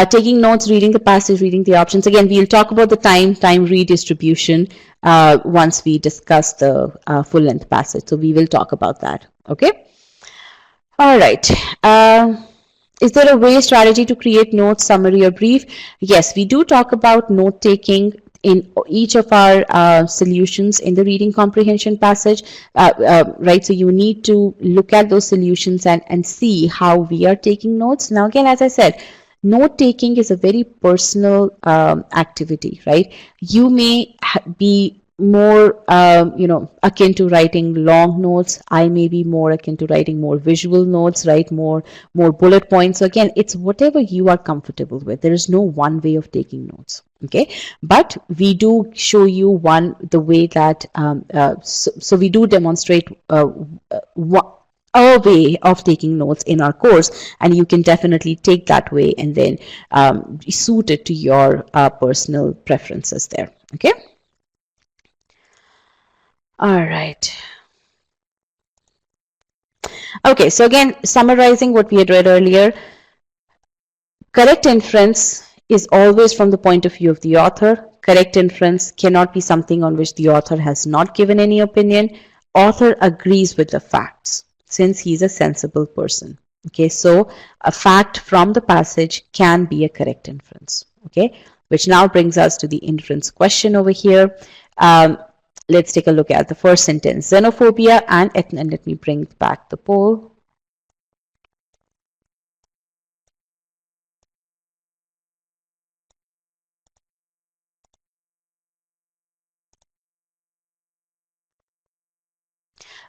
Taking notes, reading the passage, reading the options. Again, we'll talk about the time redistribution once we discuss the full length passage. So we will talk about that. Okay. All right. Is there a way, strategy to create notes, summary, or brief? Yes, we do talk about note taking in each of our solutions in the reading comprehension passage, right? So you need to look at those solutions and see how we are taking notes. Now, again, as I said, note taking is a very personal activity, right? You may be more akin to writing long notes. I may be more akin to writing more visual notes, right? More bullet points. So again, it's whatever you are comfortable with. There is no one way of taking notes. Okay, but we do show you the way that so we do demonstrate a way of taking notes in our course, and you can definitely take that way and then suit it to your personal preferences there. Okay. All right. Okay, so again, summarizing what we had read earlier, correct inference is always from the point of view of the author. Correct inference cannot be something on which the author has not given any opinion. Author agrees with the facts since he's a sensible person. Okay, so a fact from the passage can be a correct inference. Okay, which now brings us to the inference question over here. Let's take a look at the first sentence. Xenophobia and let me bring back the poll.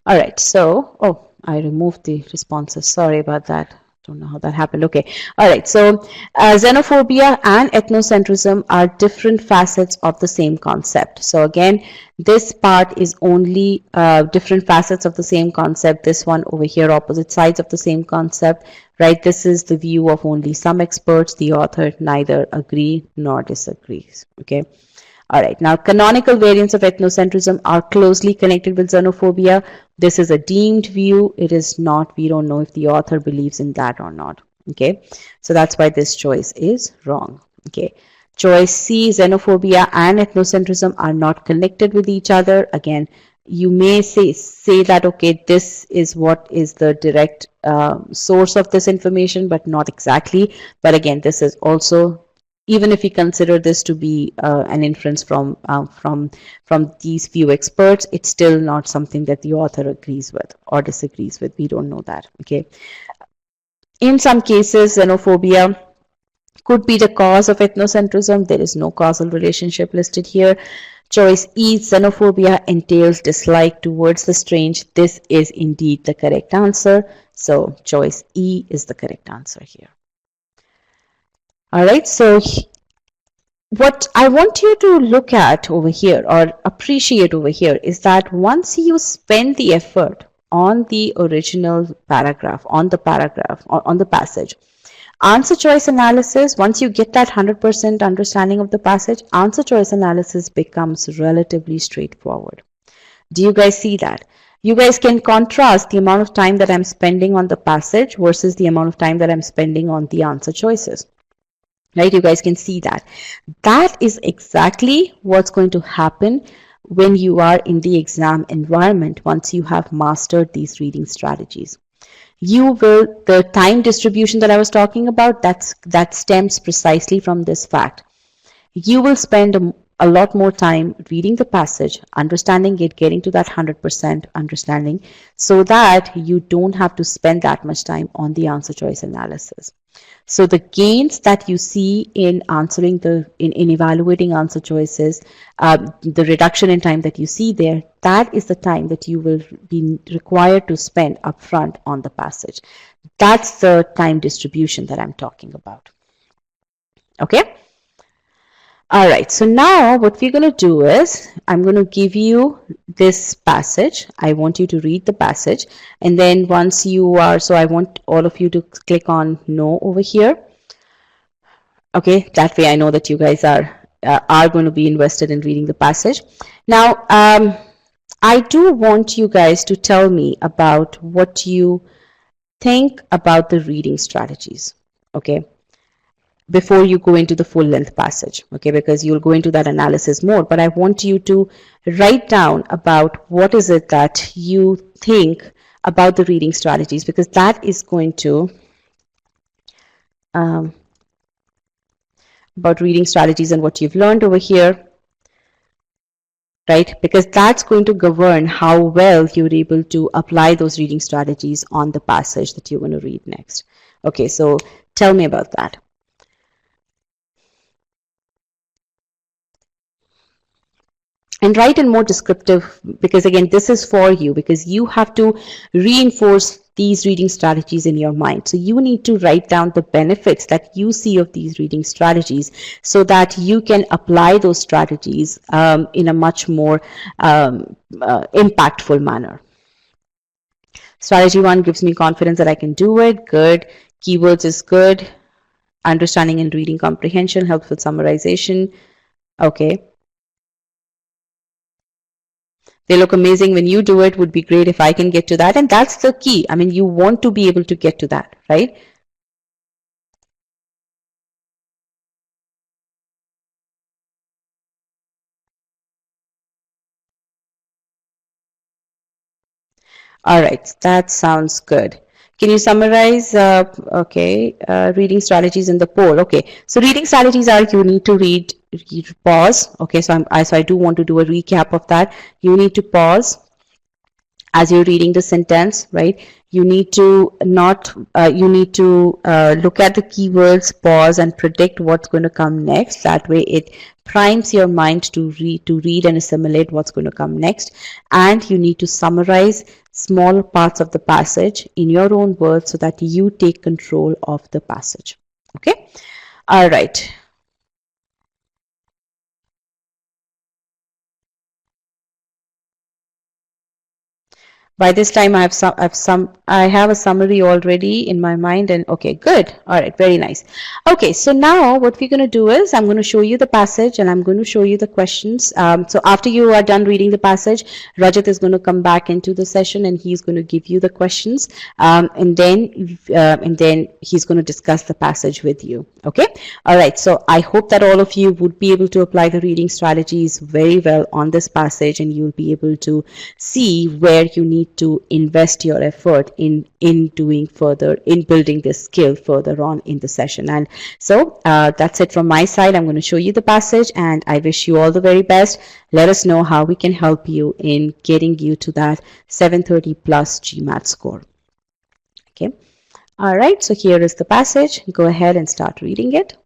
All right, so, I removed the responses. Sorry about that. Don't know how that happened. Okay. All right. So xenophobia and ethnocentrism are different facets of the same concept. So again, this part is only different facets of the same concept. This one over here, opposite sides of the same concept, right? This is the view of only some experts. The author neither agree nor disagrees. Okay. All right, now canonical variants of ethnocentrism are closely connected with xenophobia. This is a deemed view. It is not, we don't know if the author believes in that or not. Okay, so that's why this choice is wrong. Okay, choice C, xenophobia and ethnocentrism are not connected with each other. Again, you may say that, okay, this is what is the direct source of this information, but not exactly. But again, this is also, even if we consider this to be an inference from these few experts, it's still not something that the author agrees with or disagrees with. We don't know that. Okay. In some cases, xenophobia could be the cause of ethnocentrism. There is no causal relationship listed here. Choice E, xenophobia entails dislike towards the strange. This is indeed the correct answer. So choice E is the correct answer here. All right, so what I want you to look at over here or appreciate over here is that once you spend the effort on the original paragraph, on the passage, answer choice analysis, once you get that 100% understanding of the passage, answer choice analysis becomes relatively straightforward. Do you guys see that? You guys can contrast the amount of time that I'm spending on the passage versus the amount of time that I'm spending on the answer choices. Right, you guys can see that. That is exactly what's going to happen when you are in the exam environment once you have mastered these reading strategies. You will, the time distribution that I was talking about, that stems precisely from this fact. You will spend a lot more time reading the passage, understanding it, getting to that 100% understanding, so that you don't have to spend that much time on the answer choice analysis. So the gains that you see in answering in evaluating answer choices, the reduction in time that you see there, that is the time that you will be required to spend upfront on the passage. That's the time distribution that I'm talking about. Okay? All right, so now what we're going to do is I'm going to give you this passage. I want you to read the passage, and then once you are, so I want all of you to click on no over here. Okay, that way I know that you guys are going to be invested in reading the passage. Now, I do want you guys to tell me about what you think about the reading strategies. Okay. before you go into the full length passage, okay, because you'll go into that analysis mode. But I want you to write down about what is it that you think about the reading strategies, because that is going to um, about reading strategies and what you've learned over here, right? Because that's going to govern how well you're able to apply those reading strategies on the passage that you're going to read next. Okay, so tell me about that. And write in more descriptive, because again, this is for you, because you have to reinforce these reading strategies in your mind. So you need to write down the benefits that you see of these reading strategies so that you can apply those strategies in a much more impactful manner. Strategy 1 gives me confidence that I can do it. Good. Keywords is good. Understanding and reading comprehension helps with summarization. Okay. They look amazing when you do it. Would be great if I can get to that. And that's the key. I mean, you want to be able to get to that, right? All right, that sounds good. Can you summarize, reading strategies in the poll? Okay, so reading strategies are you need to read pause. Okay, so I do want to do a recap of that. You need to pause as you're reading the sentence, right? You need to not, you need to look at the keywords, pause, and predict what's going to come next. That way, it primes your mind to read and assimilate what's going to come next. And you need to summarize small parts of the passage in your own words so that you take control of the passage. Okay. All right. By this time I have a summary already in my mind, and okay, good. All right, very nice. Okay, so now what we're going to do is I'm going to show you the passage and I'm going to show you the questions. So after you are done reading the passage, Rajat is going to come back into the session and he's going to give you the questions, and then he's going to discuss the passage with you. Okay. All right, so I hope that all of you would be able to apply the reading strategies very well on this passage, and you'll be able to see where you need to invest your effort in doing further, in building this skill further on in the session. And so that's it from my side. I'm going to show you the passage and I wish you all the very best. Let us know how we can help you in getting you to that 730 plus GMAT score. Okay. All right, so here is the passage. Go ahead and start reading it.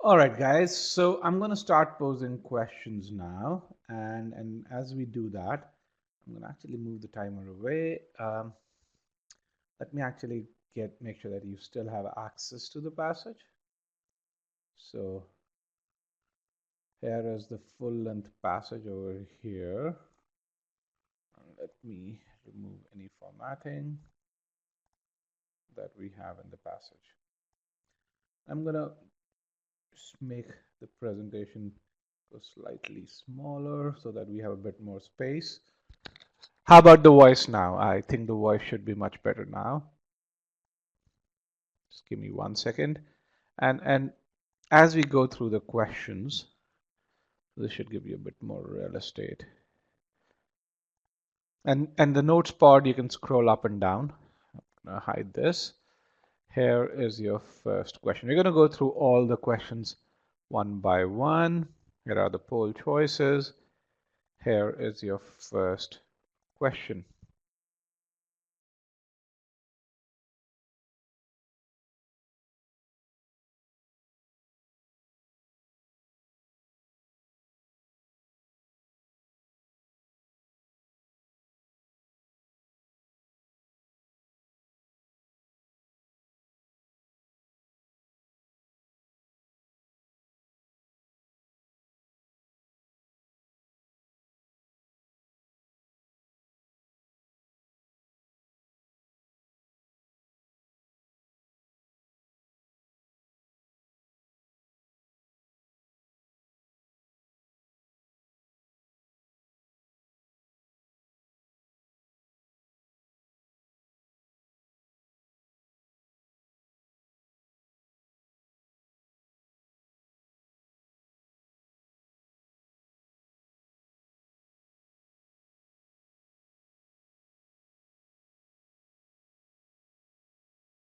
All right, guys. So I'm going to start posing questions now. And as we do that, I'm going to actually move the timer away. Let me actually make sure that you still have access to the passage. So here is the full length passage over here. Let me remove any formatting that we have in the passage. I'm going to just make the presentation go slightly smaller so that we have a bit more space. How about the voice now? I think the voice should be much better now. Just give me 1 second. And as we go through the questions, this should give you a bit more real estate. And the notes pod, you can scroll up and down. I'm gonna hide this. Here is your first question. We're going to go through all the questions one by one. Here are the poll choices. Here is your first question.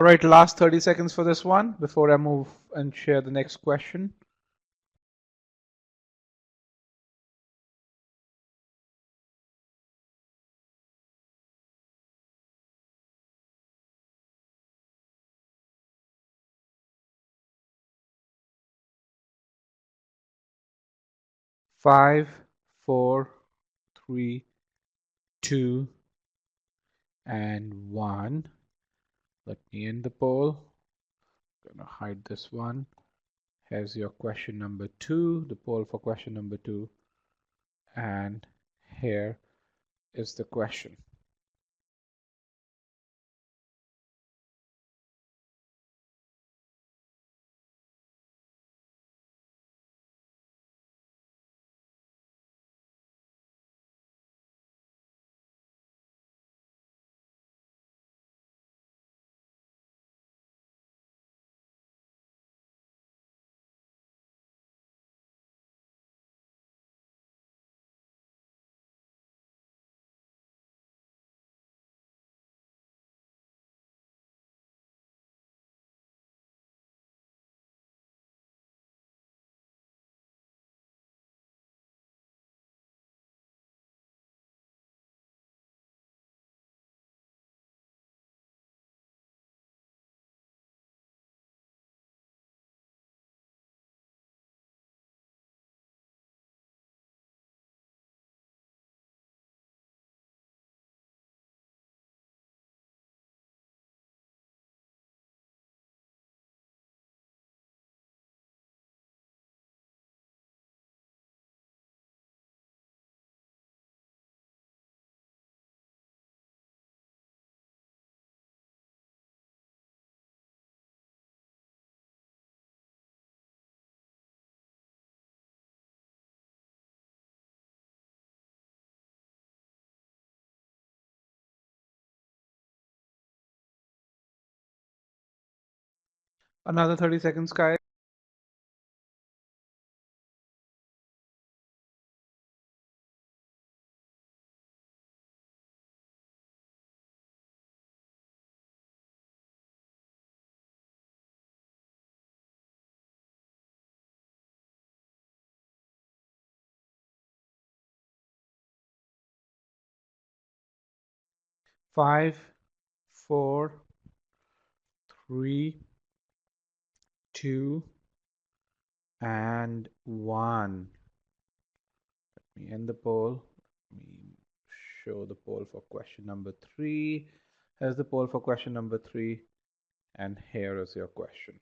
All right, last 30 seconds for this one before I move and share the next question. Five, four, three, two, and one. Let me end the poll. I'm gonna hide this one. Here's your question number two, the poll for question number two. And here is the question. Another 30 seconds, guys. 5, 4, 3, 2, and 1. Let me end the poll. Let me show the poll for question number 3. Here's the poll for question number 3, and here is your question.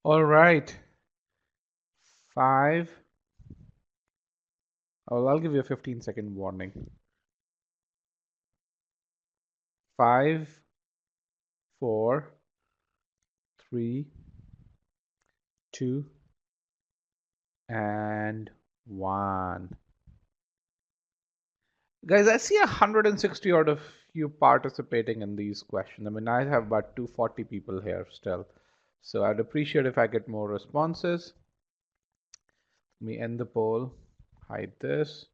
All right. 5. Oh, I'll give you a 15-second warning. 5, 4, 3, 2, and 1. Guys, I see 160 out of you participating in these questions. I mean, I have about 240 people here still. So I'd appreciate if I get more responses. Let me end the poll, hide this.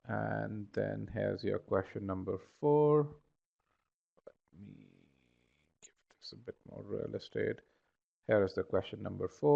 And then here's your question number 4. Let me give this a bit more real estate. Here is the question number 4.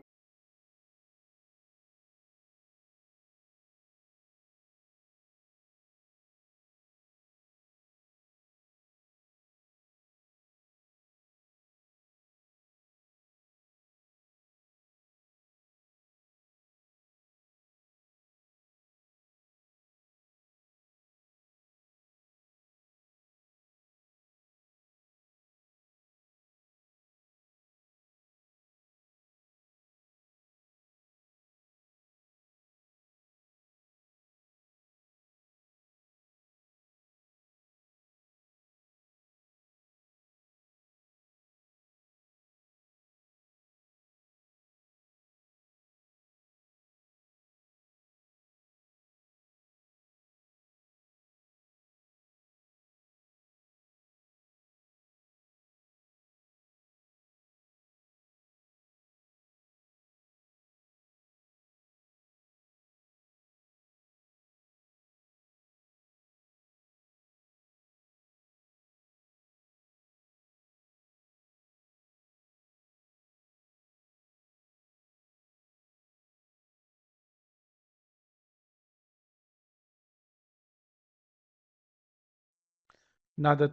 Another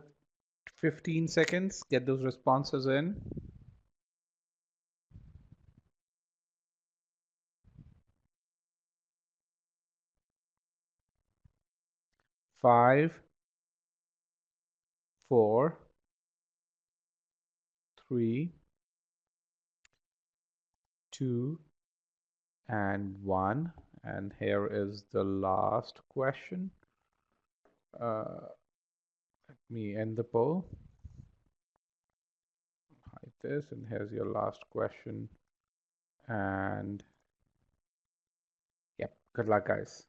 15 seconds. Get those responses in. 5, 4, 3, 2, and 1. And here is the last question. Let me end the poll. Hide this, and here's your last question. And yep, good luck, guys.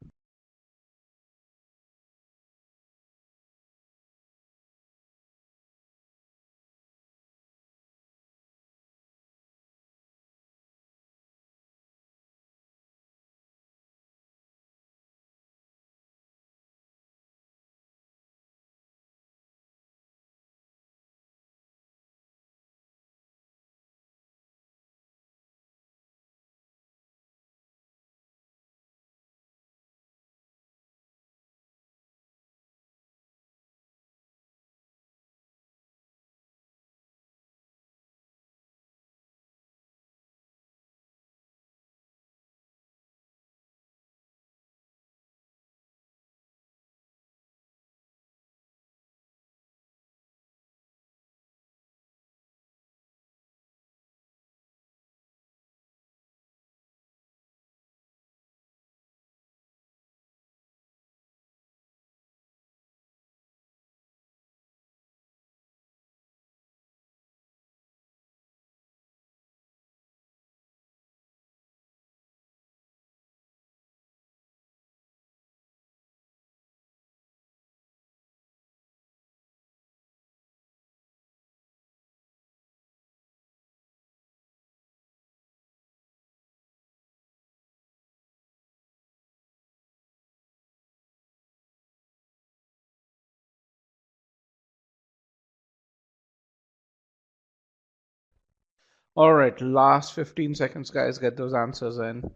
All right, last 15 seconds, guys. Get those answers in.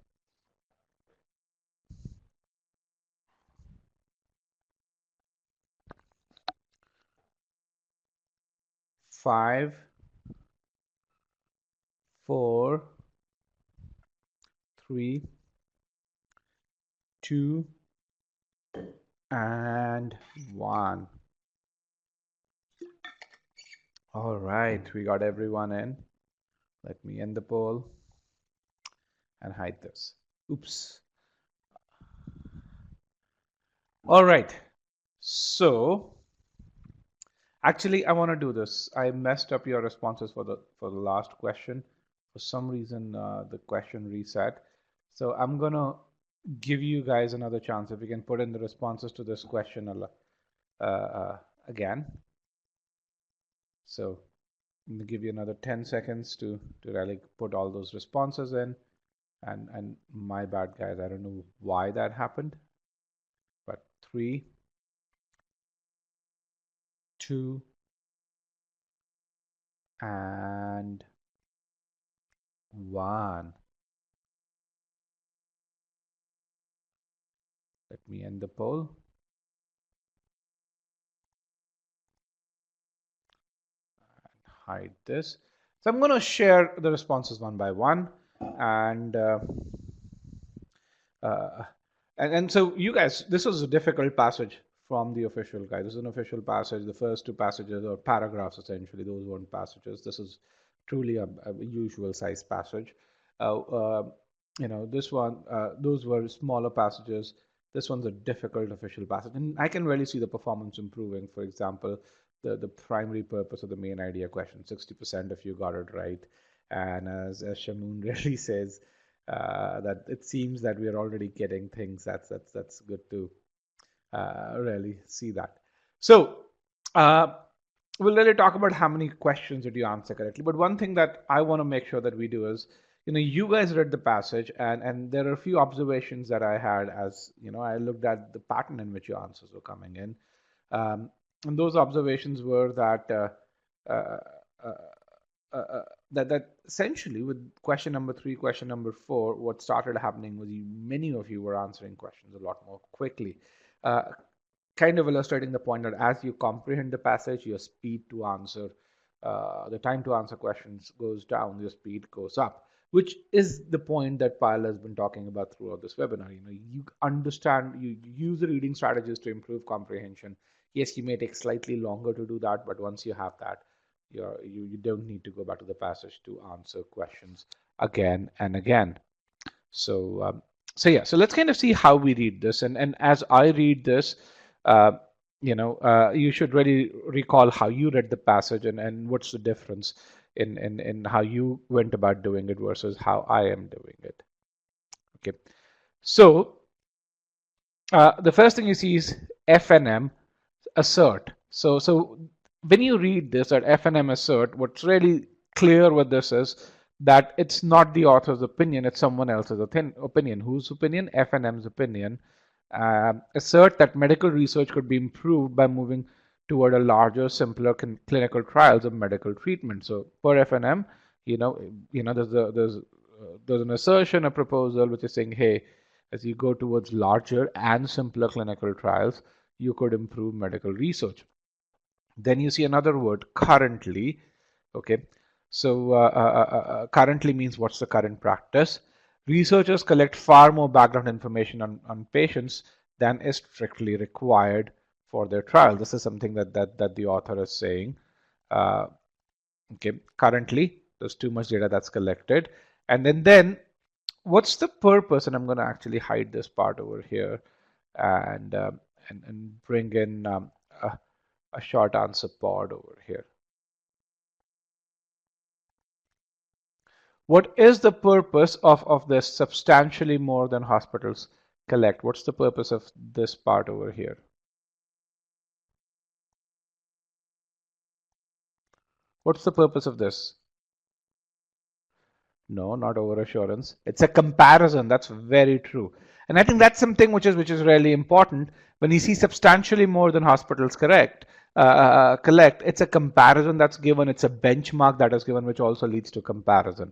5, 4, 3, 2, and 1. All right, we got everyone in. Let me end the poll and hide this. Oops. All right. So actually, I want to do this. I messed up your responses for the last question. For some reason, the question reset. So I'm gonna give you guys another chance if you can put in the responses to this question again. So I'm gonna give you another 10 seconds to really put all those responses in. And my bad, guys. I don't know why that happened, but 3, 2, and 1. Let me end the poll. Hide this. So I'm going to share the responses one by one, and uh, and so you guys, this was a difficult passage from the official guide. This is an official passage. The first two passages or paragraphs, essentially, those weren't passages. This is truly a usual size passage. Uh, uh, this one, those were smaller passages. This one's a difficult official passage, and I can really see the performance improving. For example, the primary purpose of the main idea question, 60% of you got it right, and as Shamoon really says, that it seems that we are already getting things. That's good to really see that. So uh, we'll really talk about how many questions did you answer correctly. But one thing that I want to make sure that we do is, you guys read the passage, and there are a few observations that I had as, I looked at the pattern in which your answers were coming in. And those observations were that uh, uh, that essentially with question number 3, question number 4, what started happening was many of you were answering questions a lot more quickly, uh, kind of illustrating the point that as you comprehend the passage, your speed to answer, the time to answer questions goes down, your speed goes up, which is the point that Payal has been talking about throughout this webinar. You understand, you use the reading strategies to improve comprehension. Yes, you may take slightly longer to do that, but once you have that, you don't need to go back to the passage to answer questions again and again. So so let's kind of see how we read this, and as I read this, uh, you should really recall how you read the passage, and what's the difference in how you went about doing it versus how I am doing it. Okay, so the first thing you see is FNM assert. So when you read this at FNM assert, what's really clear with this is that it's not the author's opinion, it's someone else's opinion. Whose opinion? FNM's opinion. Assert that medical research could be improved by moving toward a larger, simpler clinical trials of medical treatment. So per FNM, there's an assertion, a proposal which is saying, hey, as you go towards larger and simpler clinical trials, you could improve medical research. Then you see another word, currently. Okay, so currently means what's the current practice. Researchers collect far more background information on patients than is strictly required for their trial. This is something that the author is saying. Uh, okay, currently there's too much data that's collected, and then what's the purpose? And I'm going to actually hide this part over here, and and bring in a short answer pod over here. What is the purpose of this substantially more than hospitals collect? What's the purpose of this part over here? What's the purpose of this? No, not over assurance. It's a comparison. That's very true. And I think that's something which is really important. When you see substantially more than hospitals correct, collect, it's a comparison that's given, it's a benchmark that is given, which also leads to comparison.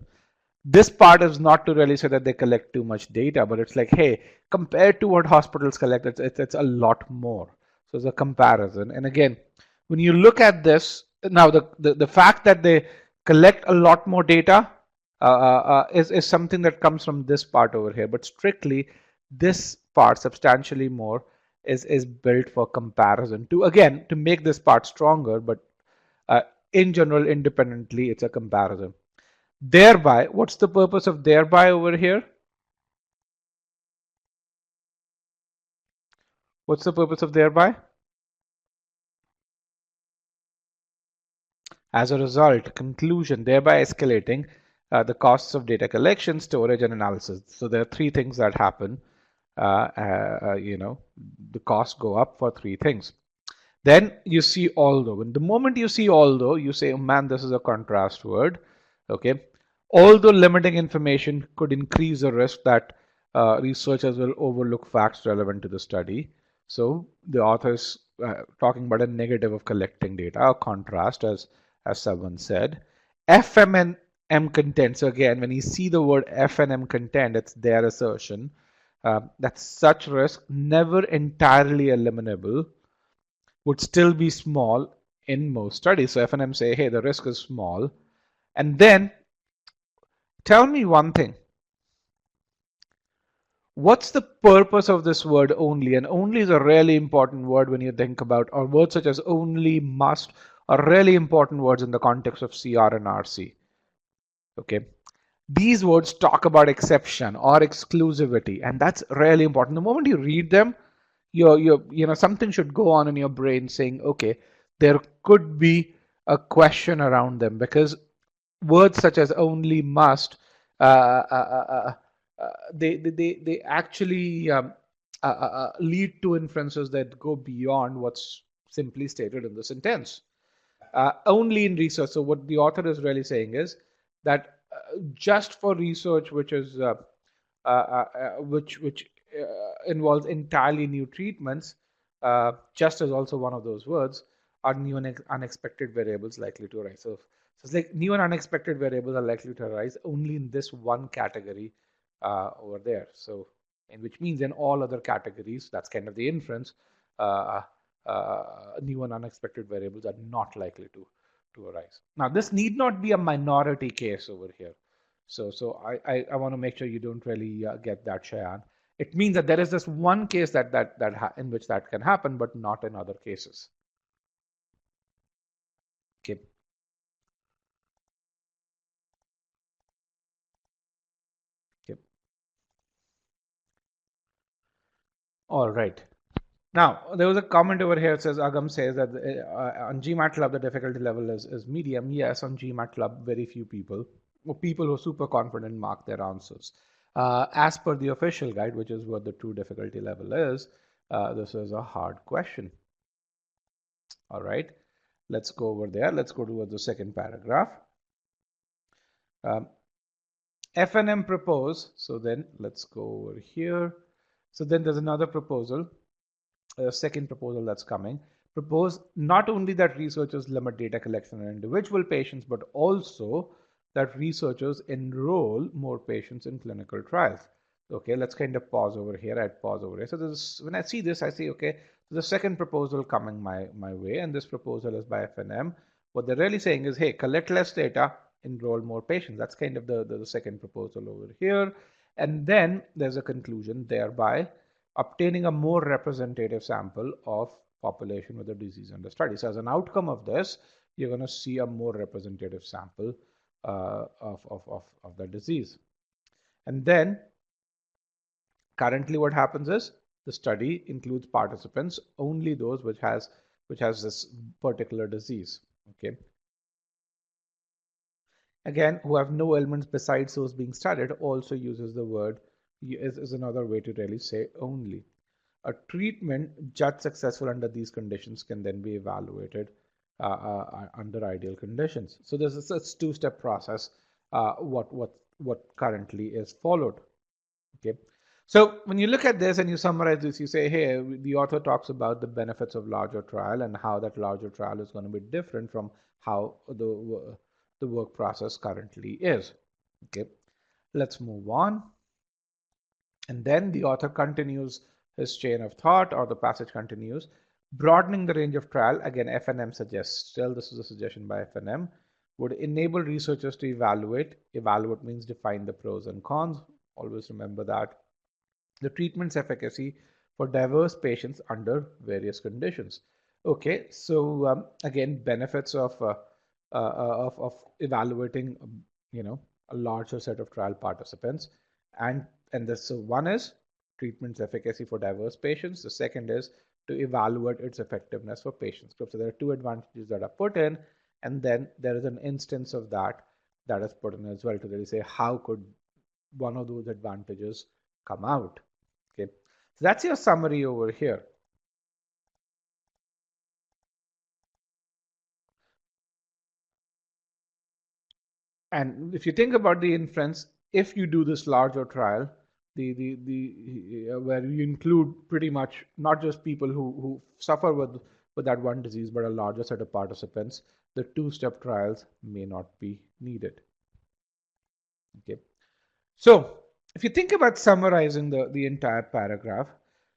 This part is not to really say that they collect too much data, but it's like, hey, compared to what hospitals collect, it's a lot more. So it's a comparison. And again, when you look at this, now the fact that they collect a lot more data is something that comes from this part over here. But strictly, this part, substantially more, is built for comparison to, again, to make this part stronger, but uh, in general, independently, it's a comparison. Thereby, what's the purpose of thereby over here? What's the purpose of thereby? As a result, conclusion, thereby escalating the costs of data collection, storage, and analysis. So there are three things that happen. The costs go up for three things. Then you see although. And the moment you see although, you say, oh man, this is a contrast word. Okay. Although limiting information could increase the risk that researchers will overlook facts relevant to the study. So the author is talking about a negative of collecting data, a contrast, as someone said. FMM content. So again, when you see the word FNM content, it's their assertion that such risk never entirely eliminable would still be small in most studies. So FNM say, hey, the risk is small. And then tell me one thing. What's the purpose of this word only? And only is a really important word when you think about, or words such as only, must, are really important words in the context of CR and RC. Okay. These words talk about exception or exclusivity, and that's really important. The moment you read them, something should go on in your brain saying, okay, there could be a question around them, because words such as only, must, uh, uh, uh, they actually lead to inferences that go beyond what's simply stated in the sentence. Only in research. So what the author is really saying is that just for research which involves entirely new treatments, just as also one of those words, are new and unexpected variables likely to arise. So it's like new and unexpected variables are likely to arise only in this one category over there. So, and which means in all other categories, that's kind of the inference. Uh, New and unexpected variables are not likely to arise. Now, this need not be a minority case over here. So I want to make sure you don't really get that, Shayan. It means that there is this one case in which that can happen, but not in other cases. Okay. Okay. All right. Now, there was a comment over here. It says, Agam says that on GMAT the difficulty level is medium. Yes, on GMAT very few people, or people who are super confident, mark their answers. As per the official guide, which is what the true difficulty level is, this is a hard question. All right. Let's go over there. Let's go to the second paragraph. FNM propose. So then let's go over here. So then there's another proposal. Second proposal that's coming, propose not only that researchers limit data collection on individual patients, but also that researchers enroll more patients in clinical trials. Okay, let's kind of pause over here. I'd pause over here. So this, when I see this, I see, okay, the second proposal coming my way, and this proposal is by FNM. What they're really saying is, hey, collect less data, enroll more patients. That's kind of the second proposal over here. And then there's a conclusion, thereby obtaining a more representative sample of population with the disease under study. So as an outcome of this, you're going to see a more representative sample of the disease. And then currently what happens is the study includes participants, only those which has this particular disease. Okay. Again, who have no elements besides those being studied, also uses the word, is another way to really say only. A treatment judged successful under these conditions can then be evaluated under ideal conditions. So this is a two-step process. What currently is followed. Okay. So when you look at this and you summarize this, you say, hey, the author talks about the benefits of larger trial and how that larger trial is going to be different from how the work process currently is. Okay, let's move on. And then the author continues his chain of thought, or the passage continues, broadening the range of trial. Again, FNM suggests, still this is a suggestion by FNM, would enable researchers to evaluate. Evaluate means define the pros and cons. Always remember that. The treatment's efficacy for diverse patients under various conditions. Okay, so again, benefits of evaluating, a larger set of trial participants, and this, so one is treatment's efficacy for diverse patients. The second is to evaluate its effectiveness for patients. So there are two advantages that are put in, and then there is an instance of that is put in as well to really say how could one of those advantages come out. Okay, so that's your summary over here. And if you think about the inference, if you do this larger trial, the where you include pretty much not just people who suffer with that one disease, but a larger set of participants, the two-step trials may not be needed. Okay. So if you think about summarizing the entire paragraph,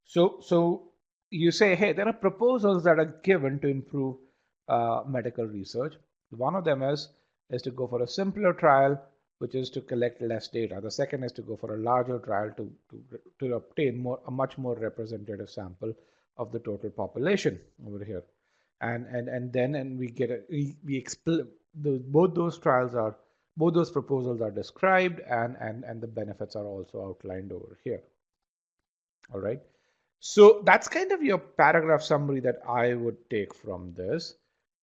so you say, hey, there are proposals that are given to improve medical research. One of them is to go for a simpler trial, which is to collect less data. The second is to go for a larger trial to obtain a much more representative sample of the total population over here. And then we get we explain both those trials are both those proposals are described, and the benefits are also outlined over here. All right. So that's kind of your paragraph summary that I would take from this.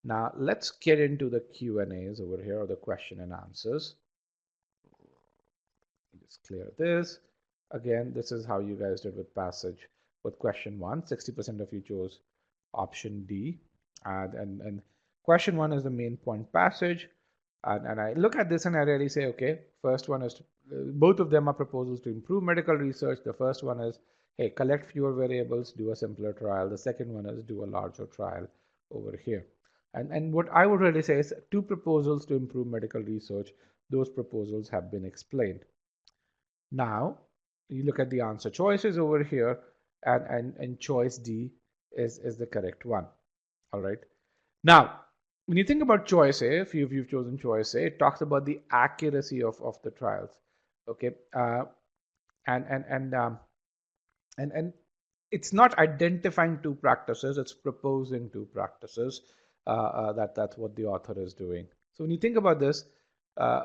Now let's get into the Q&As over here, or the question and answers. Just clear this. Again, this is how you guys did with passage. With question one, 60% of you chose option D. And question one is the main point passage. And I look at this and I really say, okay, first one is, both of them are proposals to improve medical research. The first one is, hey, collect fewer variables, do a simpler trial. The second one is do a larger trial over here. And what I would really say is two proposals to improve medical research. Those proposals have been explained. Now, you look at the answer choices over here, and choice D is the correct one. All right. Now, when you think about choice A, if you've chosen choice A, it talks about the accuracy of the trials. Okay. And and and um, and it's not identifying two practices; it's proposing two practices. That's what the author is doing. So when you think about this, uh,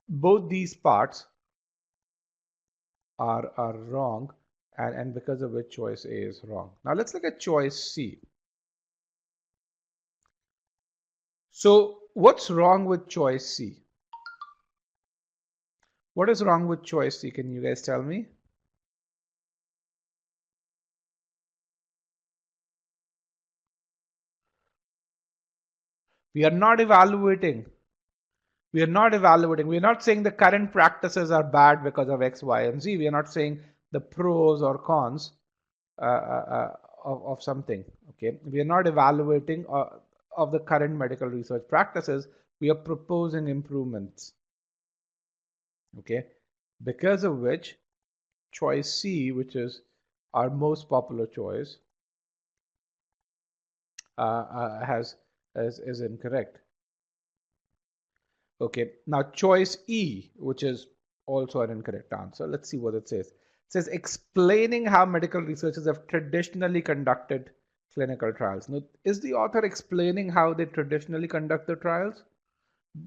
both these parts are wrong, and because of which choice A is wrong. Now let's look at choice C. So what's wrong with choice C? What is wrong with choice C? Can you guys tell me? We are not evaluating. We are not evaluating. We are not saying the current practices are bad because of X, Y, and Z. We are not saying the pros or cons of something. Okay, we are not evaluating of the current medical research practices. We are proposing improvements. Okay, because of which choice C, which is our most popular choice, has is incorrect. Okay, now choice E, which is also an incorrect answer. Let's see what it says. It says explaining how medical researchers have traditionally conducted clinical trials. Now, is the author explaining how they traditionally conduct the trials?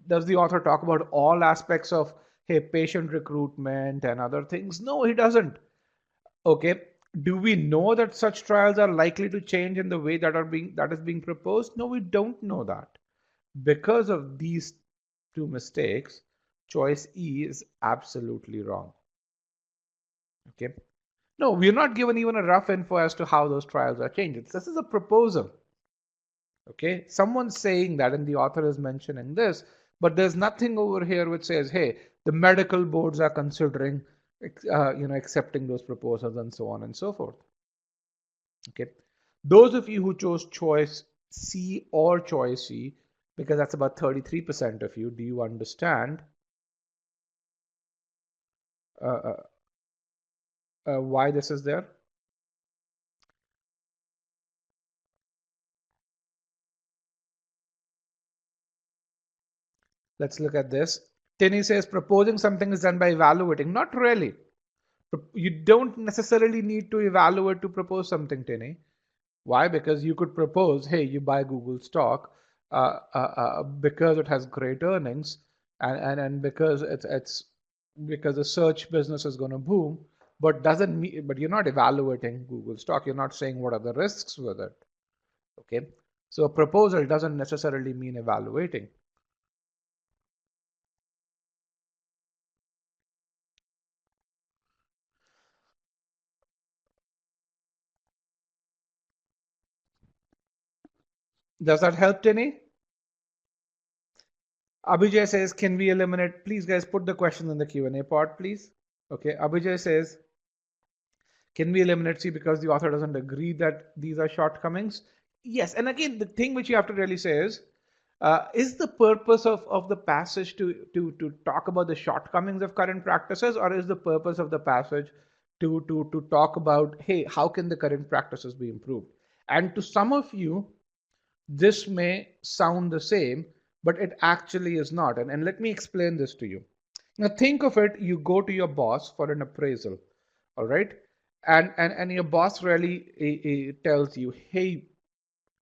Does the author talk about all aspects of, hey, patient recruitment and other things? No, he doesn't. Okay. Do we know that such trials are likely to change in the way that is being proposed? No, we don't know that. Because of these two mistakes, choice E is absolutely wrong. Okay. No, we're not given even a rough info as to how those trials are changed. This is a proposal. Okay. Someone's saying that, and the author is mentioning this, but there's nothing over here which says, hey, the medical boards are considering accepting those proposals and so on and so forth. Okay. Those of you who chose choice C or choice C, because that's about 33% of you, do you understand uh, uh, why this is there? Let's look at this. Tini says proposing something is done by evaluating. Not really. You don't necessarily need to evaluate to propose something, Tini. Why? Because you could propose, hey, you buy Google stock because it has great earnings, and because it's because the search business is going to boom. But doesn't mean, but you're not evaluating Google stock. You're not saying what are the risks with it. Okay, so a proposal doesn't necessarily mean evaluating. Does that help, Tini? Abhijay says, can we eliminate? Please, guys, put the question in the Q&A part, please. Okay, Abhijay says, can we eliminate C because the author doesn't agree that these are shortcomings? Yes, and again, the thing which you have to really say is the purpose of the passage to talk about the shortcomings of current practices, or is the purpose of the passage to talk about, hey, how can the current practices be improved? And to some of you, this may sound the same, but it actually is not. And let me explain this to you. Now, think of it, you go to your boss for an appraisal, all right? And your boss really tells you, hey,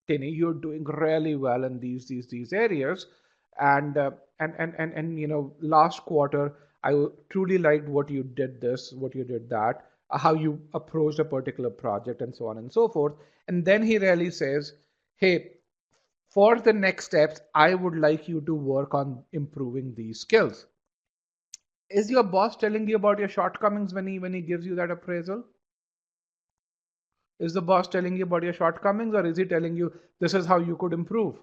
Tinny, you're doing really well in these areas. And last quarter, I truly liked what you did this, what you did that, how you approached a particular project, and so on and so forth. And then he really says, hey, for the next steps, I would like you to work on improving these skills. Is your boss telling you about your shortcomings when he gives you that appraisal? Is the boss telling you about your shortcomings, or is he telling you this is how you could improve?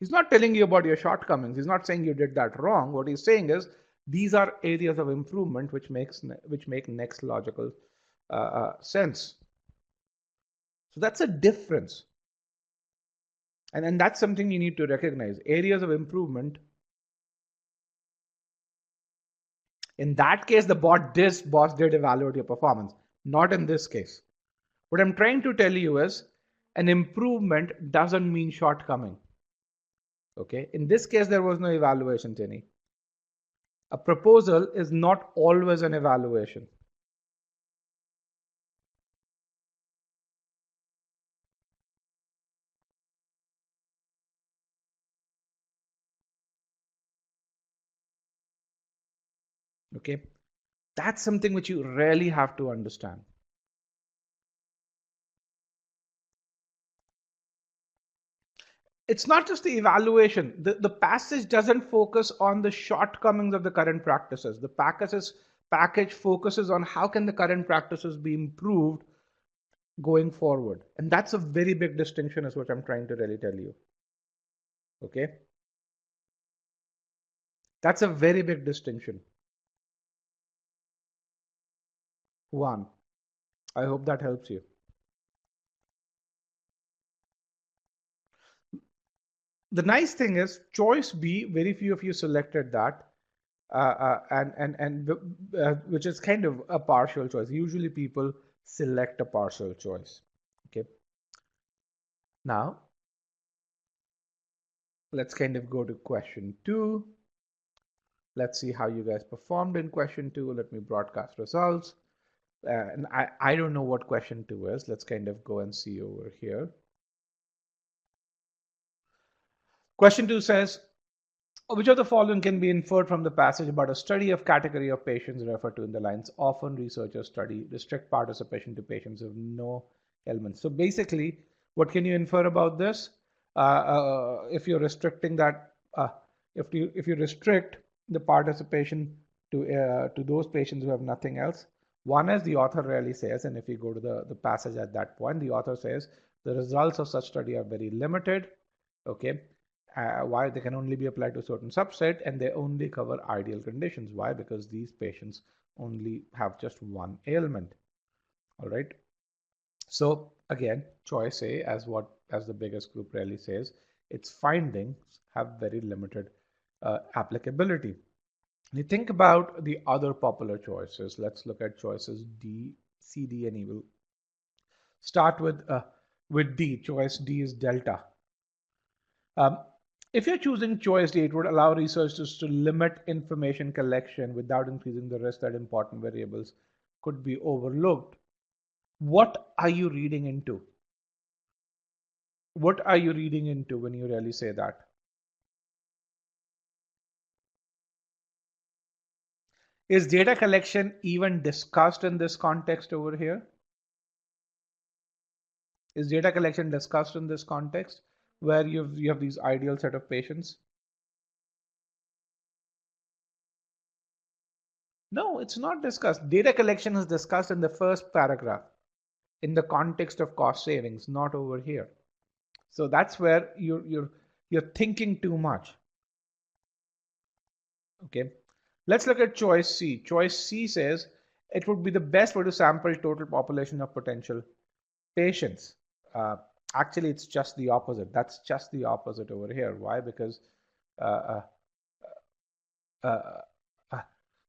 He's not telling you about your shortcomings. He's not saying you did that wrong. What he's saying is these are areas of improvement which make next logical sense. So that's a difference, and that's something you need to recognize. Areas of improvement. In that case, this boss did evaluate your performance. Not in this case. What I'm trying to tell you is an improvement doesn't mean shortcoming. Okay. In this case, there was no evaluation, Jenny. A proposal is not always an evaluation. Okay. That's something which you really have to understand. It's not just the evaluation. The passage doesn't focus on the shortcomings of the current practices. The package focuses on how can the current practices be improved going forward. And that's a very big distinction, is what I'm trying to really tell you. Okay. That's a very big distinction. One. I hope that helps you. The nice thing is, choice B, very few of you selected that. Which is kind of a partial choice. Usually people select a partial choice. Okay. Now, let's kind of go to question 2. Let's see how you guys performed in question 2. Let me broadcast results. And I don't know what question 2 is. Let's kind of go and see over here. Question 2 says, which of the following can be inferred from the passage about a study of category of patients referred to in the lines? Often researchers study restrict participation to patients with no ailments. So basically, what can you infer about this? If you're restricting that, if you restrict the participation to those patients who have nothing else, one is the author really says, and if you go to the passage at that point, the author says the results of such study are very limited. Okay. Why? They can only be applied to a certain subset, and they only cover ideal conditions. Why? Because these patients only have just one ailment. All right. So again, choice A, as the biggest group really says, its findings have very limited applicability. You think about the other popular choices. Let's look at choices D, C, D, and E. We'll start with D. Choice D is delta. Um, if you're choosing choice D, it would allow researchers to limit information collection without increasing the risk that important variables could be overlooked. What are you reading into? What are you reading into when you really say that? Is data collection even discussed in this context over here? Is data collection discussed in this context where you have these ideal set of patients? No, it's not discussed. Data collection is discussed in the first paragraph in the context of cost savings, not over here. So that's where you're thinking too much. Okay. Let's look at choice C. Choice C says it would be the best way to sample total population of potential patients. Uh, Actually, it's just the opposite. That's just the opposite over here. Why? Uh, uh, uh, uh,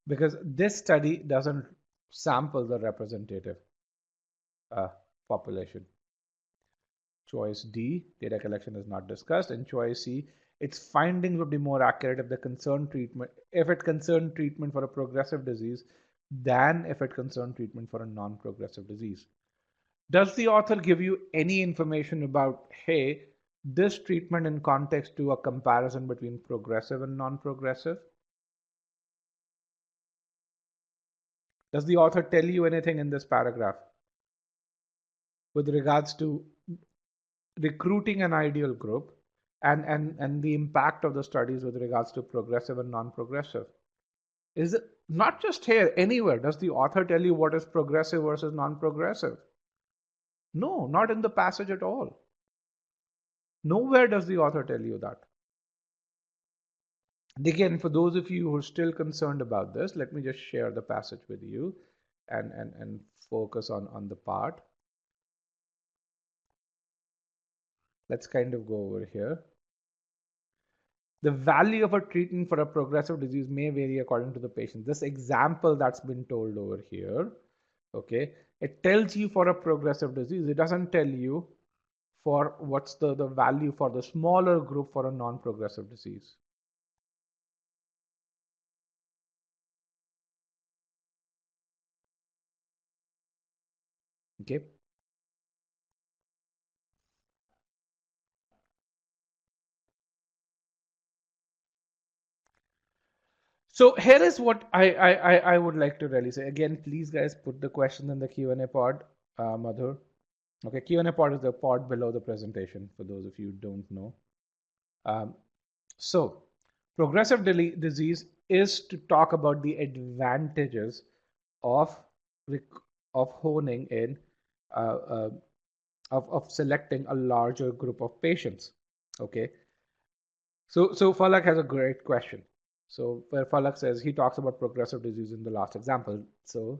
because this study doesn't sample the representative uh, population. Choice D, data collection is not discussed. And choice C, its findings would be more accurate if it concerned treatment for a progressive disease than if it concerned treatment for a non-progressive disease. Does the author give you any information about, hey, this treatment in context to a comparison between progressive and non-progressive? Does the author tell you anything in this paragraph with regards to recruiting an ideal group and the impact of the studies with regards to progressive and non-progressive? Is it not just here, anywhere? Does the author tell you what is progressive versus non-progressive? No, not in the passage at all. Nowhere does the author tell you that. Again, for those of you who are still concerned about this, let me just share the passage with you and focus on the part. Let's kind of go over here. The value of a treatment for a progressive disease may vary according to the patient. This example that's been told over here, okay, it tells you for a progressive disease. It doesn't tell you for what's the value for the smaller group for a non-progressive disease. Okay. So here is what I would like to really say. Again, please guys put the question in the Q&A pod, Madhur. Okay, Q&A pod is the pod below the presentation for those of you who don't know. Um, so progressive disease is to talk about the advantages of of honing in uh, uh, of selecting a larger group of patients. Okay, so Falak has a great question. So where Falak says he talks about progressive disease in the last example. So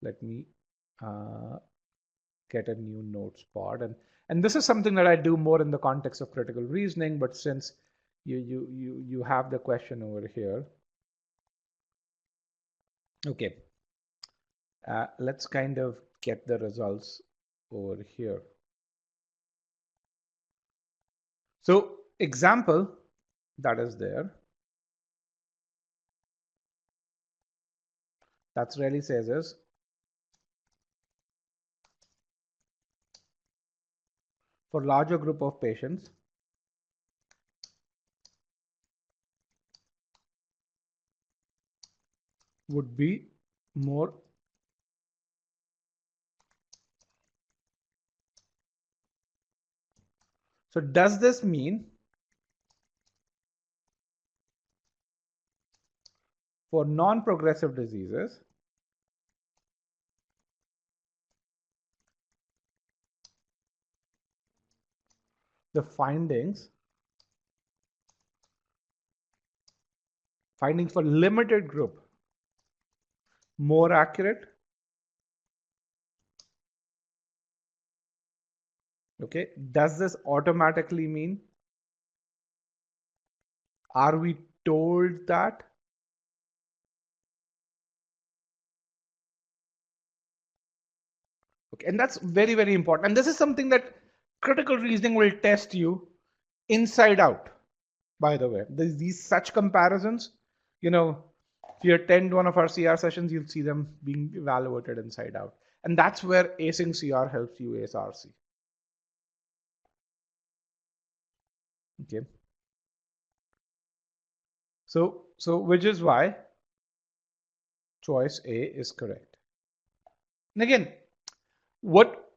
let me uh, get a new notes pod, and this is something that I do more in the context of critical reasoning. But since you have the question over here, okay, let's kind of get the results over here. So example that is there. That's really says is for larger group of patients would be more. So does this mean for non-progressive diseases, the findings Findings for limited group, more accurate. Okay, does this automatically mean, are we told that? Okay, and that's very, very important. And this is something that critical reasoning will test you inside out, by the way. These such comparisons, you know, if you attend one of our CR sessions, you'll see them being evaluated inside out. And that's where acing CR helps you ace RC. Okay. So which is why choice A is correct. And again, what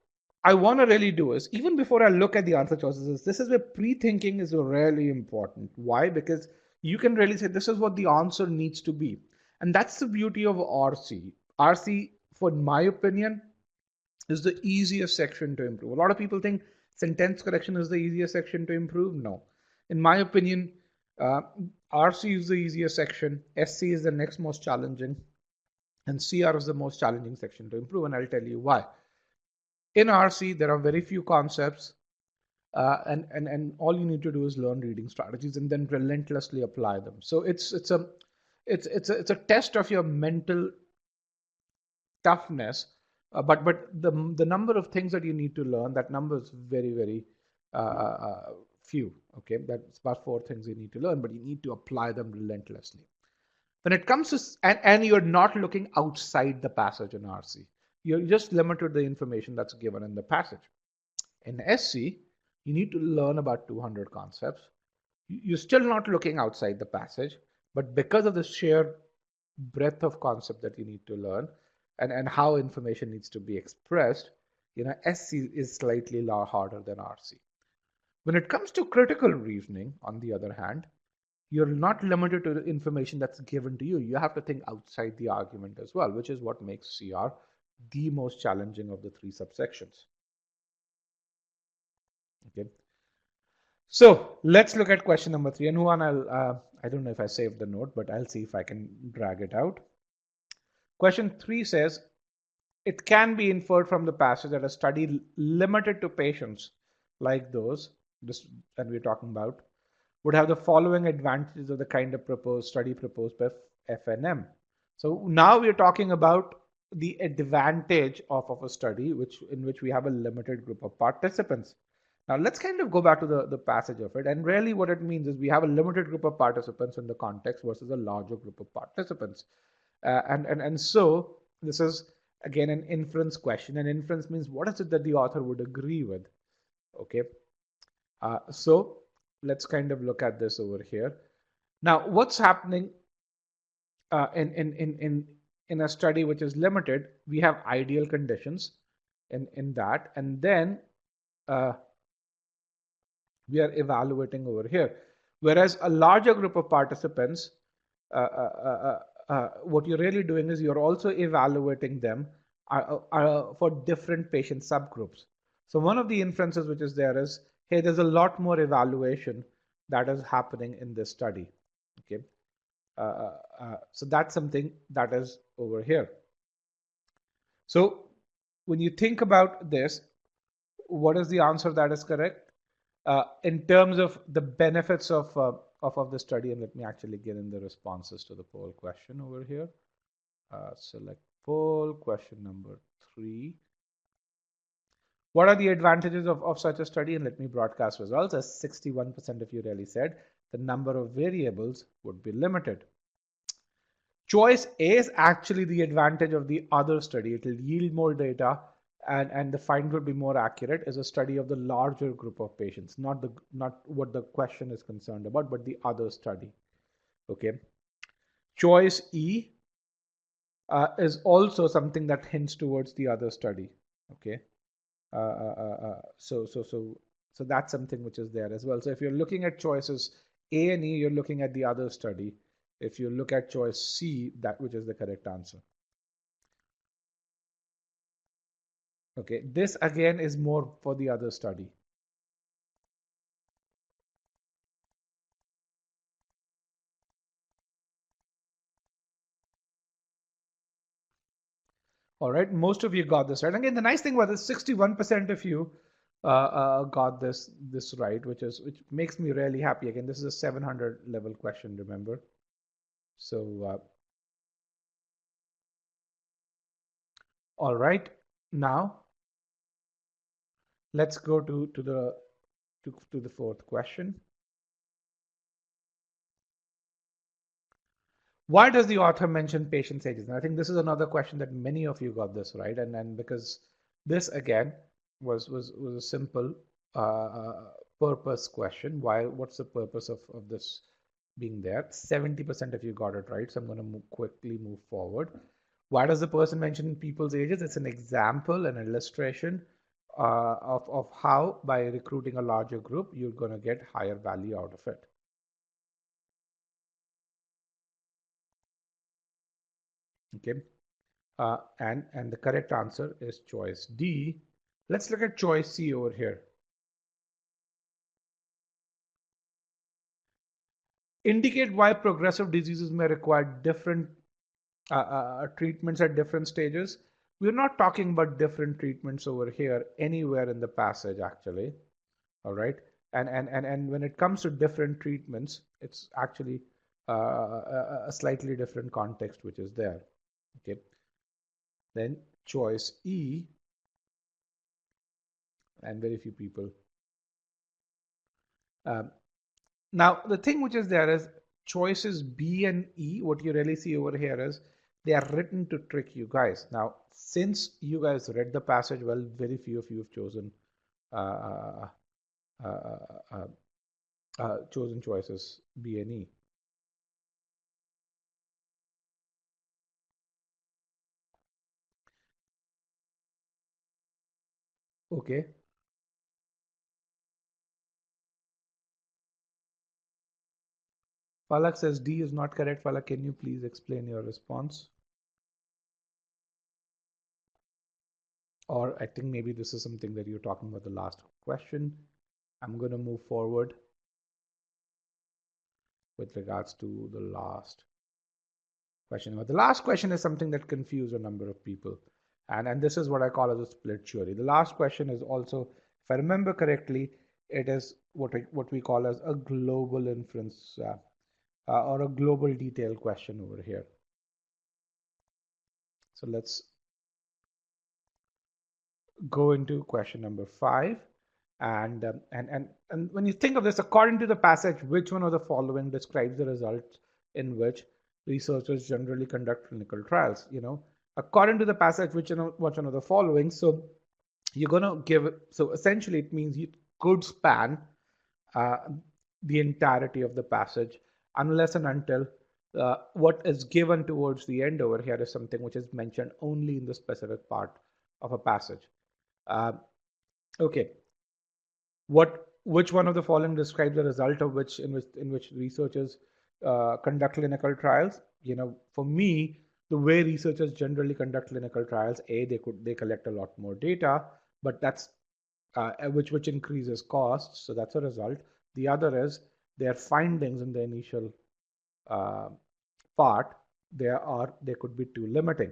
I want to really do is, even before I look at the answer choices, this is where pre-thinking is really important. Why? Because you can really say this is what the answer needs to be. And that's the beauty of RC. RC, for my opinion, is the easiest section to improve. A lot of people think sentence correction is the easiest section to improve. No. In my opinion, uh, RC is the easiest section, SC is the next most challenging, and CR is the most challenging section to improve. And I'll tell you why. In RC, there are very few concepts, and all you need to do is learn reading strategies and then relentlessly apply them. So it's a test of your mental toughness, but the number of things that you need to learn, that number is very, very few. Okay, that's about 4 things you need to learn, but you need to apply them relentlessly. When it comes to and you're not looking outside the passage in RC, you're just limited to the information that's given in the passage. In SC, you need to learn about 200 concepts. You're still not looking outside the passage, but because of the sheer breadth of concept that you need to learn, and how information needs to be expressed, SC is slightly harder than RC. When it comes to critical reasoning, on the other hand, you're not limited to the information that's given to you. You have to think outside the argument as well, which is what makes CR the most challenging of the 3 subsections. Okay. So let's look at question number 3. And Juan, I don't know if I saved the note, but I'll see if I can drag it out. Question 3 says, it can be inferred from the passage that a study limited to patients like those that we're talking about would have the following advantages of the kind of study proposed by FNM. So now we're talking about the advantage of a study in which we have a limited group of participants. Now let's kind of go back to the passage of it. And really what it means is we have a limited group of participants in the context versus a larger group of participants. And so this is again an inference question. And inference means what is it that the author would agree with? Okay. So let's kind of look at this over here. Now, what's happening in a study which is limited? We have ideal conditions in that, and then we are evaluating over here. Whereas a larger group of participants, what you're really doing is you're also evaluating them for different patient subgroups. So one of the inferences which is there is, hey, there's a lot more evaluation that is happening in this study. Okay, so that's something that is over here. So when you think about this, what is the answer that is correct? In terms of the benefits of the study, and let me actually get in the responses to the poll question over here. Select poll question number 3. What are the advantages of such a study? And let me broadcast results. As 61% of you really said, the number of variables would be limited. Choice A is actually the advantage of the other study. It will yield more data, and the find will be more accurate, is a study of the larger group of patients, not what the question is concerned about, but the other study. Okay. Choice E is also something that hints towards the other study. Okay. So that's something which is there as well. So if you're looking at choices A and E, you're looking at the other study. If you look at choice C, that which is the correct answer. Okay, this again is more for the other study. All right, most of you got this right. Again, the nice thing about this, 61% of you got this right, which makes me really happy. Again, this is a 700 level question, remember? So, all right, now let's go to the fourth question. Why does the author mention patient's ages? And I think this is another question that many of you got this right, and because this again was a simple purpose question. What's the purpose of this being there? 70% of you got it right, so I'm going to quickly move forward. Why does the person mention people's ages? It's an example, an illustration of how by recruiting a larger group you're going to get higher value out of it. Okay. And the correct answer is choice D. Let's look at choice C over here. Indicate why progressive diseases may require different treatments at different stages. We're not talking about different treatments over here anywhere in the passage, actually. All right. And when it comes to different treatments, it's actually a slightly different context which is there. Okay. Then choice E, and very few people. Now, the thing which is there is choices B and E. What you really see over here is they are written to trick you guys. Now, since you guys read the passage well, very few of you have chosen uh, uh, uh, chosen choices B and E. Okay. Falak says D is not correct. Falak, can you please explain your response? Or I think maybe this is something that you're talking about the last question. I'm going to move forward with regards to the last question. But the last question is something that confused a number of people. And this is what I call as a split theory. The last question is also, if I remember correctly, it is what we call as a global inference or a global detail question over here. So let's go into question number 5. And when you think of this, according to the passage, which one of the following describes the results in which researchers generally conduct clinical trials? According to the passage, which one of the following? So you're going to give. So essentially, it means you could span uh, the entirety of the passage, unless and until what is given towards the end over here is something which is mentioned only in the specific part of a passage. Uh, okay, which one of the following describes the result of which researchers conduct clinical trials? For me, the way researchers generally conduct clinical trials, they collect a lot more data, but that's which increases costs, so that's a result. The other is their findings in the initial uh, part, they could be too limiting.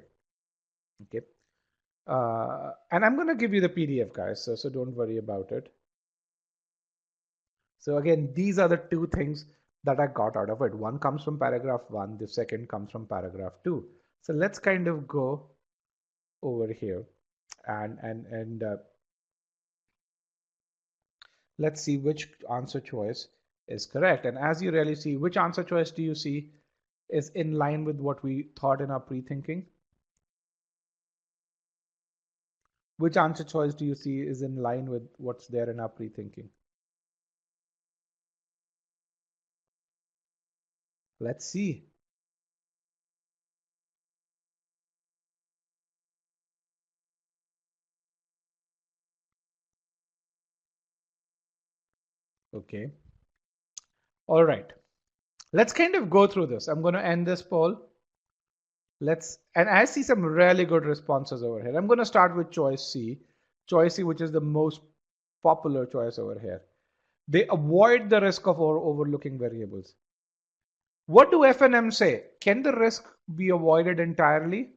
Okay. And I'm going to give you the PDF, guys, so don't worry about it. So again, these are the two things that I got out of it. One comes from paragraph 1, the second comes from paragraph 2. So let's kind of go over here and let's see which answer choice is correct. And as you really see, which answer choice do you see is in line with what we thought in our pre-thinking? Which answer choice do you see is in line with what's there in our pre-thinking? Let's see. Okay. All right. Let's kind of go through this. I'm going to end this poll. And I see some really good responses over here. I'm going to start with choice C. Choice C, which is the most popular choice over here. They avoid the risk of overlooking variables. What do F and M say? Can the risk be avoided entirely?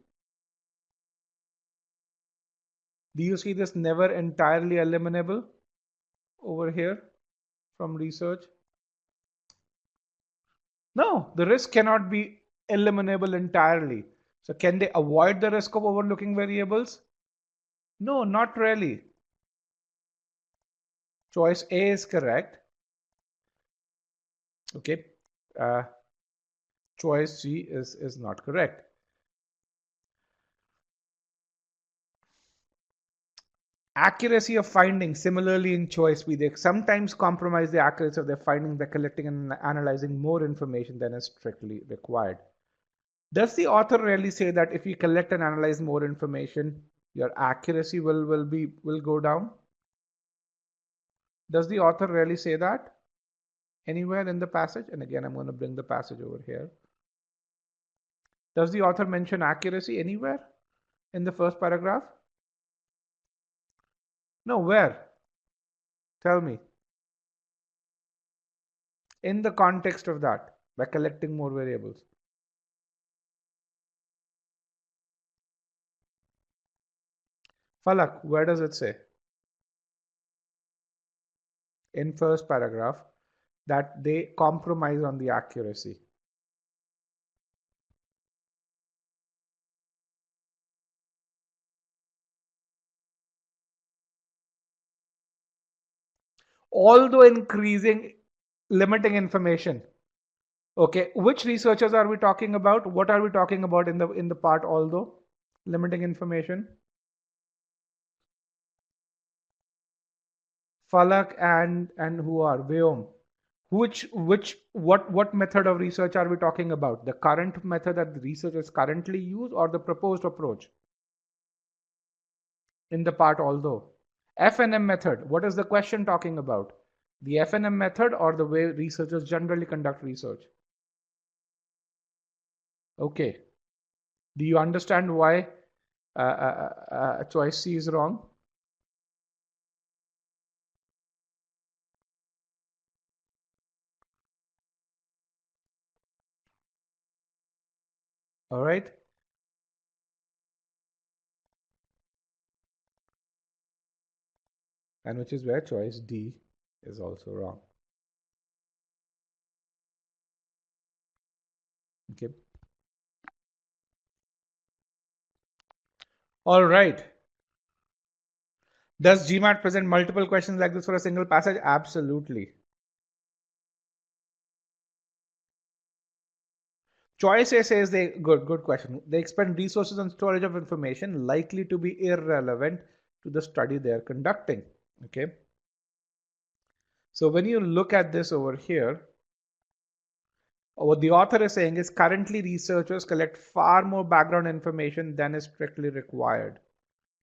Do you see this never entirely eliminable over here from research? No, the risk cannot be eliminable entirely. So can they avoid the risk of overlooking variables? No, not really. Choice A is correct. Okay. Uh, choice C is not correct. Accuracy of findings, similarly in choice B, they sometimes compromise the accuracy of their findings by collecting and analyzing more information than is strictly required. Does the author really say that if you collect and analyze more information, your accuracy will go down? Does the author really say that anywhere in the passage? And again, I'm going to bring the passage over here. Does the author mention accuracy anywhere in the first paragraph? No, where? Tell me. In the context of that, by collecting more variables. Falak, where does it say? In first paragraph that they compromise on the accuracy. Although increasing limiting information. Okay, which researchers are we talking about? What are we talking about in the part although limiting information? Falak and who are Vyom? Which what method of research are we talking about? The current method that the researchers currently use or the proposed approach in the part although? FNM method. What is the question talking about? The FNM method or the way researchers generally conduct research? Okay. Do you understand why choice C is wrong? All right. And which is where choice D is also wrong. Okay. All right. Does GMAT present multiple questions like this for a single passage? Absolutely. Choice A says they good question. They expend resources on storage of information likely to be irrelevant to the study they are conducting. Okay. So when you look at this over here, what the author is saying is currently researchers collect far more background information than is strictly required.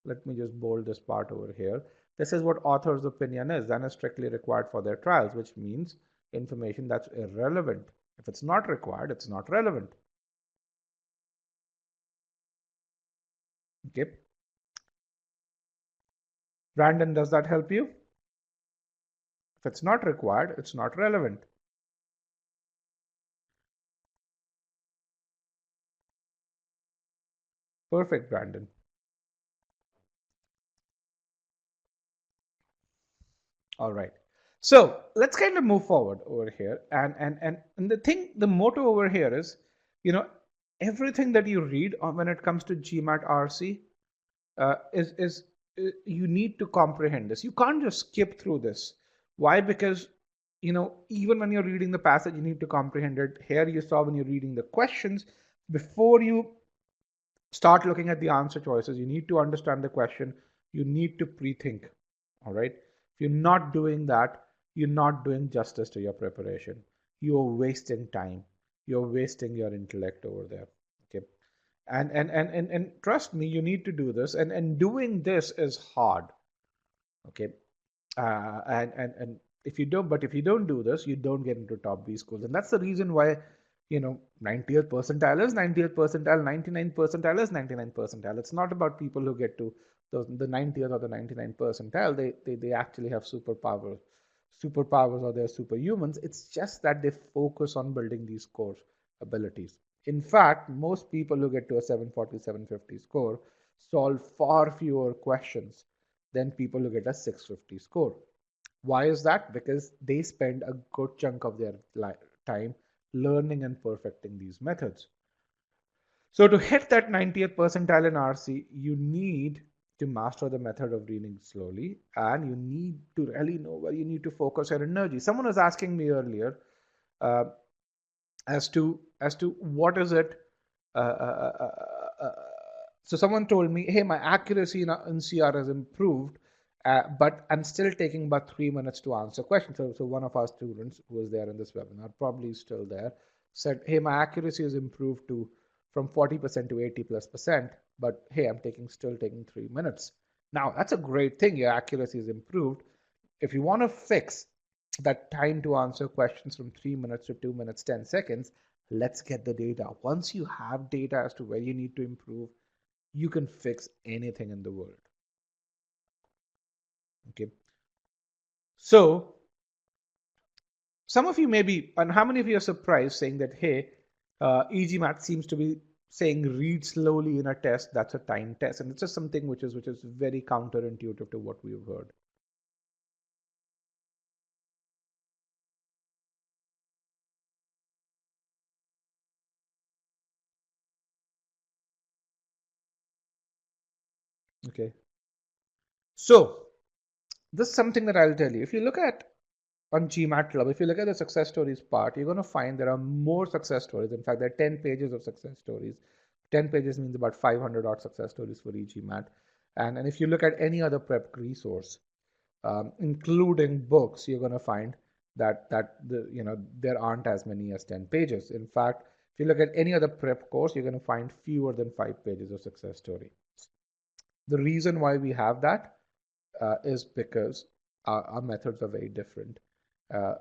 Let me just bold this part over here. This is what author's opinion is, than is strictly required for their trials, which means information that's irrelevant. If it's not required, it's not relevant. Okay. Brandon, does that help you? If it's not required, it's not relevant. Perfect, Brandon. All right. So let's kind of move forward over here. And the motto over here is, you know, everything that you read on when it comes to GMAT RC is you need to comprehend this. You can't just skip through this. Why? Because even when you're reading the passage, you need to comprehend it. Here you saw when you're reading the questions, before you start looking at the answer choices, you need to understand the question. You need to pre-think. All right. If you're not doing that, you're not doing justice to your preparation. You're wasting time. You're wasting your intellect over there. Okay. And trust me, you need to do this. And doing this is hard. Okay. And if you don't, but if you don't do this, you don't get into top B schools. And that's the reason why 90th percentile is 90th percentile, 99th percentile is 99th percentile. It's not about people who get to the 90th or the 99th percentile. They actually have superpowers, or they're superhumans. It's just that they focus on building these core abilities. In fact, most people who get to a 740, 750 score solve far fewer questions than people who get a 650 score. Why is that? Because they spend a good chunk of their time learning and perfecting these methods. So to hit that 90th percentile in RC, you need to master the method of reading slowly, and you need to really know where you need to focus your energy. Someone was asking me earlier uh, as to what is it. Uh, uh, uh, uh, uh, so someone told me, hey, my accuracy in NCR has improved, but I'm still taking about 3 minutes to answer questions. So one of our students who was there in this webinar, probably still there, said, hey, my accuracy has improved to from 40% to 80 plus percent, but hey, I'm still taking 3 minutes. Now that's a great thing. Your accuracy is improved. If you want to fix that time to answer questions from 3 minutes to 2 minutes, 10 seconds, let's get the data. Once you have data as to where you need to improve, you can fix anything in the world. Okay. So some of you may be, and how many of you are surprised saying that, hey, e-GMAT seems to be saying read slowly in a test, that's a time test. And it's just something which is very counterintuitive to what we've heard. Okay. So this is something that I'll tell you. If you look at on GMAT Club, if you look at the success stories part, you're going to find there are more success stories. In fact, there are 10 pages of success stories. 10 pages means about 500 odd success stories for e-GMAT. And if you look at any other prep resource, including books, you're going to find that there aren't as many as 10 pages. In fact, if you look at any other prep course, you're going to find fewer than 5 pages of success story. The reason why we have that is because our methods are very different, uh,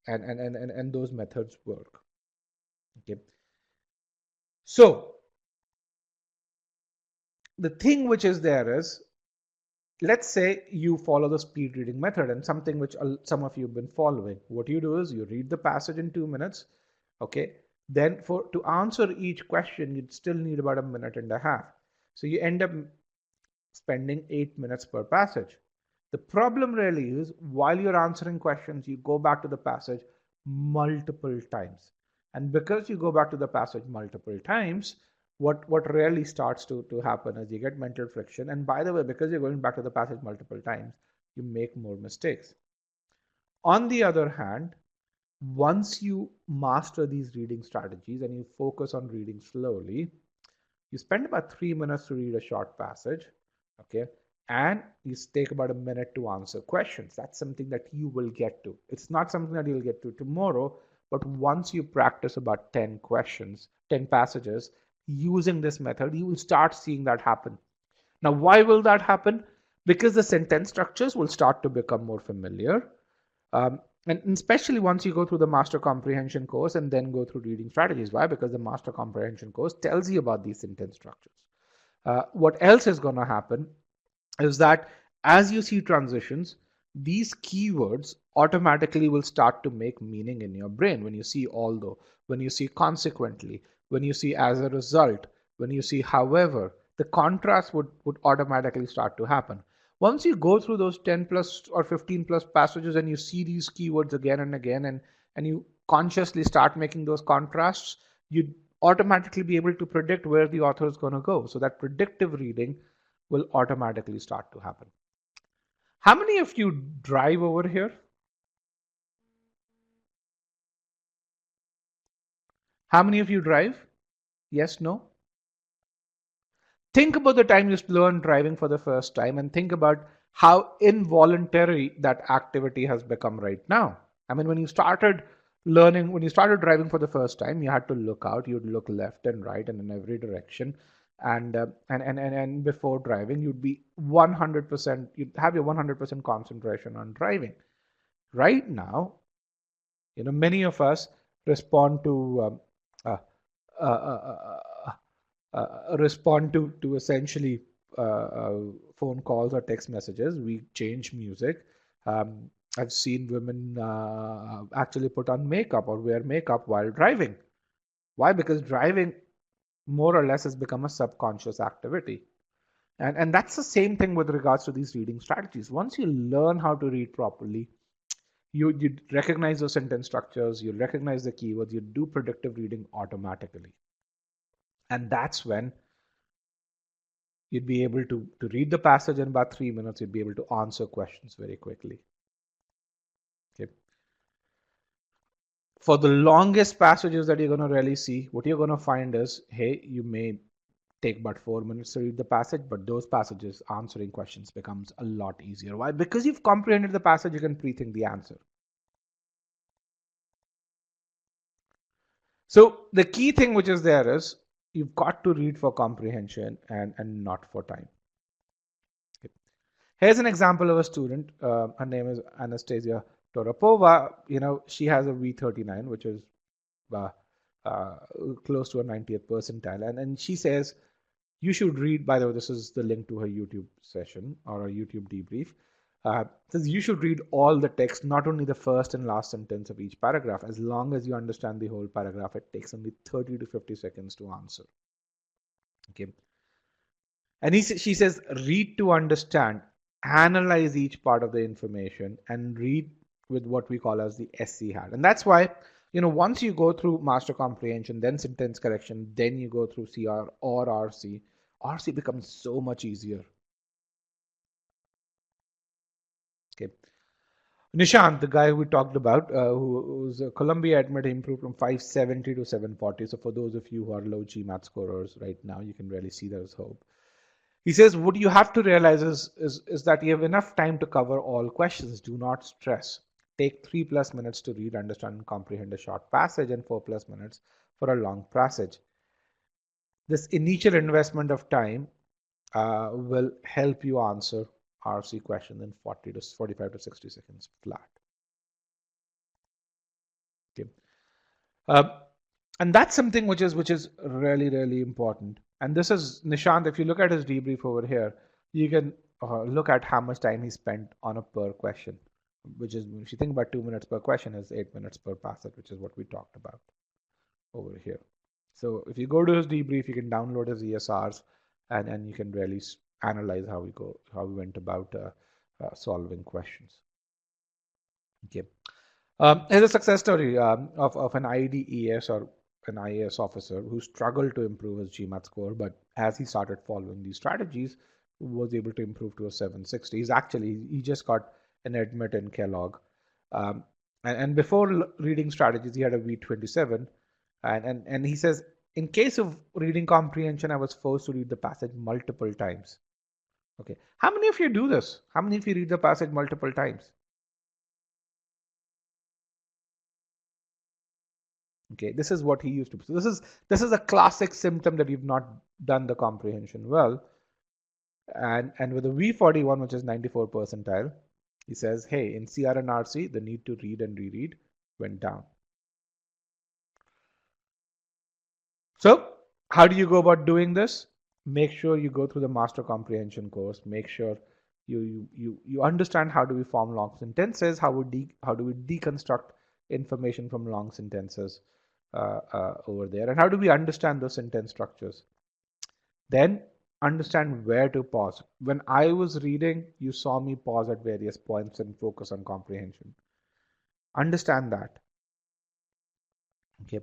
and those methods work. Okay, so the thing which is there is, let's say you follow the speed reading method, and something which some of you have been following. What you do is you read the passage in 2 minutes. Okay, then to answer each question, you'd still need about a minute and a half. So you end up spending 8 minutes per passage. The problem really is while you're answering questions, you go back to the passage multiple times. And because you go back to the passage multiple times, what really starts to happen is you get mental friction. And by the way, because you're going back to the passage multiple times, you make more mistakes. On the other hand, once you master these reading strategies and you focus on reading slowly, you spend about 3 minutes to read a short passage, okay, and you take about a minute to answer questions. That's something that you will get to. It's not something that you'll get to tomorrow, but once you practice about 10 questions, 10 passages using this method, you will start seeing that happen. Now, why will that happen? Because the sentence structures will start to become more familiar. And especially once you go through the master comprehension course and then go through reading strategies. Why? Because the master comprehension course tells you about these sentence structures. What else is going to happen is that as you see transitions, these keywords automatically will start to make meaning in your brain. When you see although, when you see consequently, when you see as a result, when you see however, the contrast would automatically start to happen. Once you go through those 10 plus or 15 plus passages and you see these keywords again and again, and you consciously start making those contrasts, you automatically be able to predict where the author is going to go. So that predictive reading will automatically start to happen. How many of you drive over here? How many of you drive? Yes, no? Think about the time you learned driving for the first time and think about how involuntary that activity has become right now. I mean, when you started driving for the first time, you had to look out, you'd look left and right and in every direction. And before driving, you'd be 100%, you'd have your 100% concentration on driving. Right now, many of us respond to uh, uh, uh, respond to essentially phone calls or text messages. We change music. Um, I've seen women actually put on makeup or wear makeup while driving. Why? Because driving more or less has become a subconscious activity. And that's the same thing with regards to these reading strategies. Once you learn how to read properly, you recognize the sentence structures, you recognize the keywords, you do predictive reading automatically. And that's when you'd be able to read the passage in about 3 minutes, you'd be able to answer questions very quickly. Okay. For the longest passages that you're going to really see, what you're going to find is, hey, you may take about 4 minutes to read the passage, but those passages answering questions becomes a lot easier. Why? Because you've comprehended the passage, you can pre-think the answer. So the key thing which is there is you've got to read for comprehension and not for time. Okay. Here's an example of a student. Her name is Anastasia Toropova. She has a V39, which is uh, uh, close to a 90th percentile. And she says, you should read, by the way, this is the link to her YouTube session or a YouTube debrief. Says you should read all the text, not only the first and last sentence of each paragraph. As long as you understand the whole paragraph, it takes only 30 to 50 seconds to answer. Okay. And she says, read to understand, analyze each part of the information, and read with what we call as the SC hat. And that's why, once you go through master comprehension, then sentence correction, then you go through CR or RC, RC becomes so much easier. Okay. Nishant, the guy we talked about, who's a Columbia admit, improved from 570 to 740. So for those of you who are low GMAT scorers right now, you can really see there's hope. He says, what you have to realize is that you have enough time to cover all questions. Do not stress. Take 3+ minutes to read, understand, and comprehend a short passage, and 4+ minutes for a long passage. This initial investment of time will help you answer RC question in 45 to 60 seconds flat. Okay. And that's something which is really, really important. And this is Nishant. If you look at his debrief over here, you can look at how much time he spent on a per question, which is, if you think about 2 minutes per question, is 8 minutes per passage, which is what we talked about over here. So if you go to his debrief, you can download his ESRs, and you can really analyze how we went about solving questions. Okay. Here's a success story of an IDES or an IAS officer who struggled to improve his GMAT score, but as he started following these strategies, was able to improve to a 760. He just got an admit in Kellogg. And before reading strategies, he had a V27. And he says, in case of reading comprehension, I was forced to read the passage multiple times. Okay. How many of you do this? How many of you read the passage multiple times? Okay, this is what he used to. So this is a classic symptom that you've not done the comprehension well. And with a V41, which is 94 percentile, he says, hey, in CR and RC, the need to read and reread went down. So how do you go about doing this? Make sure you go through the master comprehension course. Make sure you understand how do we form long sentences, how do we deconstruct information from long sentences over there, and how do we understand those sentence structures. Then understand where to pause. When I was reading, you saw me pause at various points and focus on comprehension. Understand that. Okay.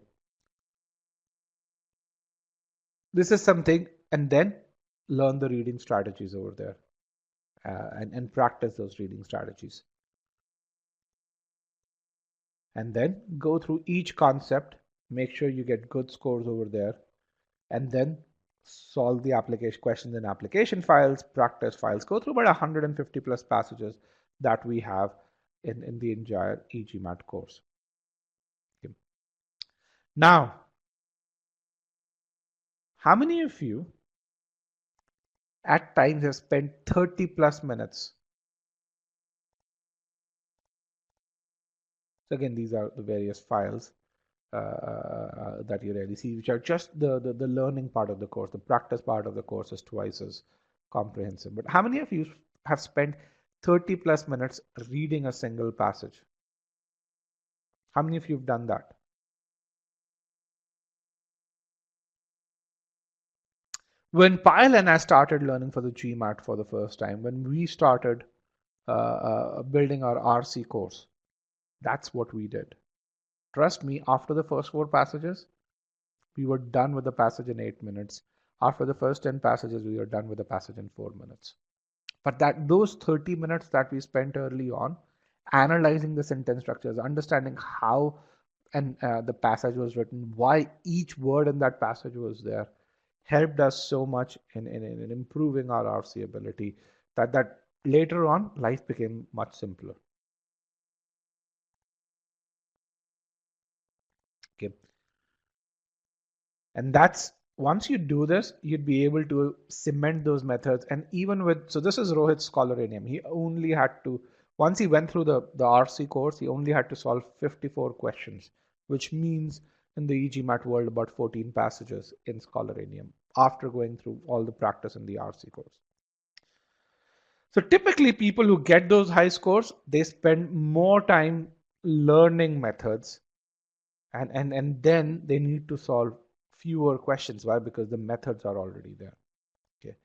This is something, and then learn the reading strategies over there and practice those reading strategies. And then go through each concept, make sure you get good scores over there, and then solve the application questions in application files, practice files, go through about 150 plus passages that we have in the entire e-GMAT course. Okay. Now, how many of you at times have spent 30 plus minutes? So again, these are the various files that you really see, which are just the learning part of the course. The practice part of the course is twice as comprehensive. But how many of you have spent 30 plus minutes reading a single passage? How many of you have done that? When Pyle and I started learning for the GMAT for the first time, when we started building our RC course, that's what we did. Trust me, after the first 4 passages, we were done with the passage in 8 minutes. After the first 10 passages, we were done with the passage in 4 minutes. But that those 30 minutes that we spent early on analyzing the sentence structures, understanding how and the passage was written, why each word in that passage was there, helped us so much in improving our RC ability that later on life became much simpler. Okay. And that's once you do this, you'd be able to cement those methods. And even with, so this is Rohit's Scholaranium. He only had to, once he went through the RC course, he only had to solve 54 questions, which means in the e-GMAT world about 14 passages in Scholaranium after going through all the practice in the RC course. So typically people who get those high scores, they spend more time learning methods and then they need to solve fewer questions. Why? Because the methods are already there. Okay.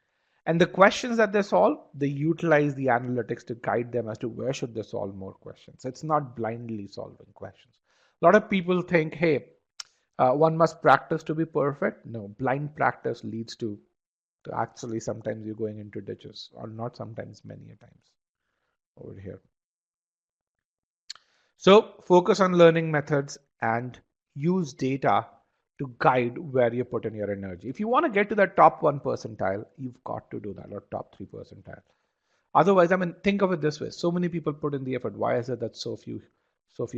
And the questions that they solve, they utilize the analytics to guide them as to where should they solve more questions. It's not blindly solving questions. A lot of people think, hey, one must practice to be perfect. No, blind practice leads to actually sometimes you're going into ditches, or not sometimes, many a times over here. So focus on learning methods and use data to guide where you put in your energy. If you want to get to that top 1 percentile, you've got to do that, or top 3 percentile. Otherwise, I mean, think of it this way. So many people put in the effort. Why is it that so few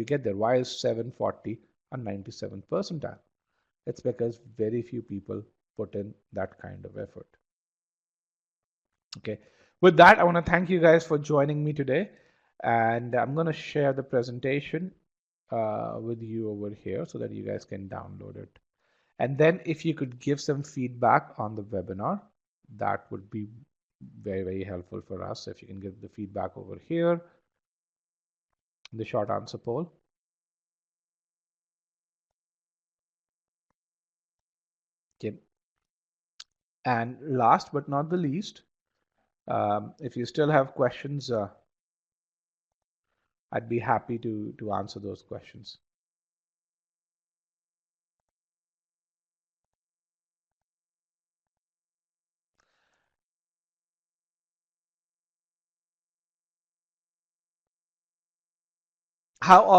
get there? Why is 740 a 97th percentile? It's because very few people put in that kind of effort. Okay. With that, I want to thank you guys for joining me today. And I'm going to share the presentation with you over here so that you guys can download it. And then if you could give some feedback on the webinar, that would be very, very helpful for us. If you can give the feedback over here, the short answer poll. Okay. And last but not the least, if you still have questions, I'd be happy to answer those questions.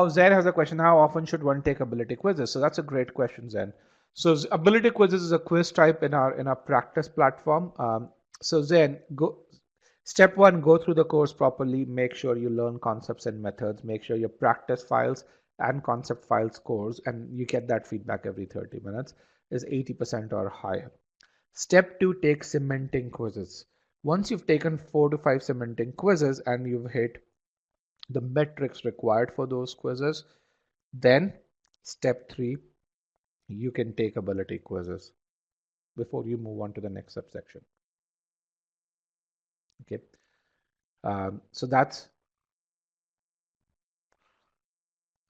Zen has a question, how often should one take ability quizzes? So that's a great question, Zen. So ability quizzes is a quiz type in our practice platform. So Zen, step 1, go through the course properly. Make sure you learn concepts and methods. Make sure your practice files and concept file scores, and you get that feedback every 30 minutes, is 80% or higher. Step 2, take cementing quizzes. Once you've taken 4 to 5 cementing quizzes and you've hit the metrics required for those quizzes, then step 3, you can take ability quizzes before you move on to the next subsection. Okay. So that's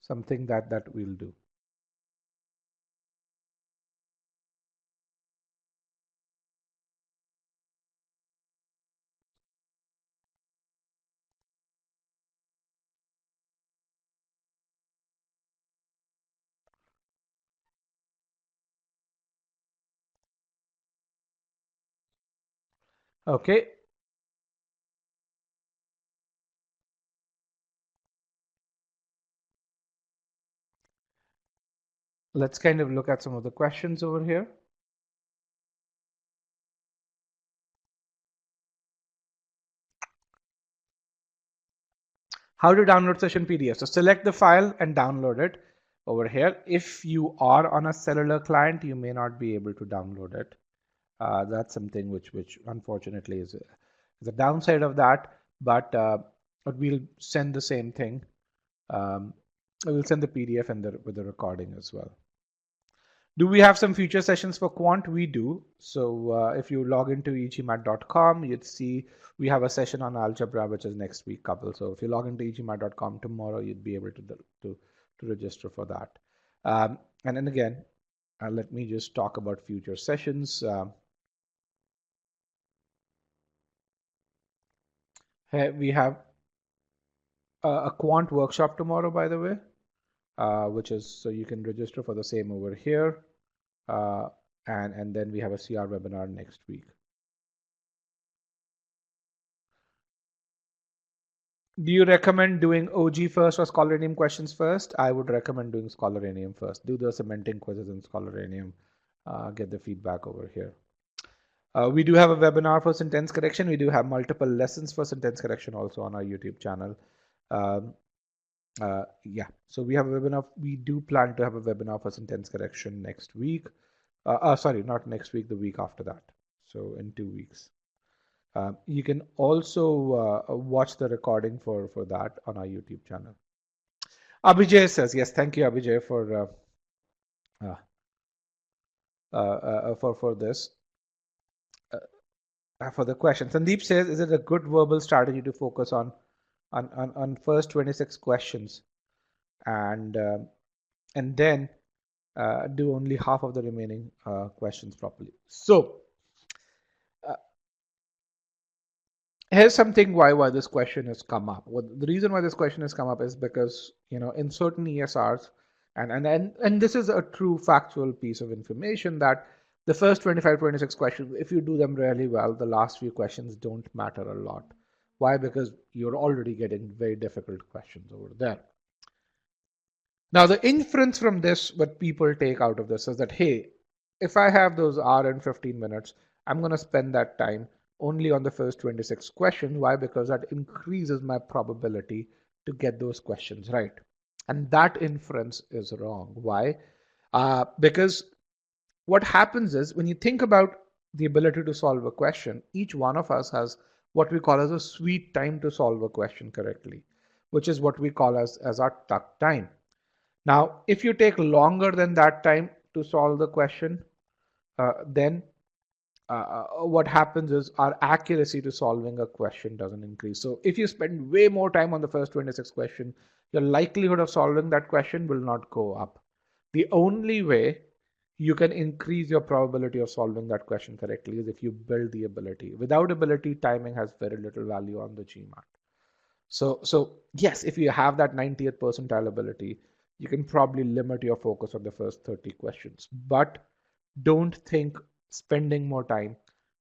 something that we'll do. Okay. Let's kind of look at some of the questions over here. How to download session PDF. So select the file and download it over here. If you are on a cellular client, you may not be able to download it. That's something which unfortunately is a downside of that, but we'll send the same thing. We'll send the PDF and with the recording as well. Do we have some future sessions for quant? We do. So if you log into e-GMAT.com, you'd see we have a session on algebra, which is next week, couple. So if you log into e-GMAT.com tomorrow, you'd be able to register for that. And then again, let me just talk about future sessions. We have a quant workshop tomorrow, by the way, which is so you can register for the same over here. Uh, and then we have a CR webinar next week. Do you recommend doing OG first or Scholaranium questions first? I would recommend doing Scholaranium first. Do the cementing quizzes in Scholaranium. Get the feedback over here. We do have a webinar for sentence correction. We do have multiple lessons for sentence correction also on our YouTube channel. Um, yeah, so we have a webinar. We do plan to have a webinar for sentence correction next week. Sorry, not next week, the week after that. So in 2 weeks. You can also watch the recording for that on our YouTube channel. Abhijay says, yes, thank you, Abhijay, uh, for this. For the question. Sandeep says, is it a good verbal strategy to focus on first 26 questions and then do only half of the remaining questions properly? So here's something why this question has come up. Well, the reason why this question has come up is because in certain ESRs, and this is a true factual piece of information, that the first 25, 26 questions, if you do them really well, the last few questions don't matter a lot. Why? Because you're already getting very difficult questions over there. Now, the inference from this, what people take out of this is that, hey, if I have those hour and 15 minutes, I'm going to spend that time only on the first 26 questions. Why? Because that increases my probability to get those questions right. And that inference is wrong. Why? Because what happens is, when you think about the ability to solve a question, each one of us has what we call as a sweet time to solve a question correctly, which is what we call as our tuck time. Now, if you take longer than that time to solve the question, then what happens is our accuracy to solving a question doesn't increase. So if you spend way more time on the first 26 question, your likelihood of solving that question will not go up. The only way you can increase your probability of solving that question correctly is if you build the ability. Without ability, timing has very little value on the GMAT. So yes, if you have that 90th percentile ability, you can probably limit your focus on the first 30 questions. But don't think spending more time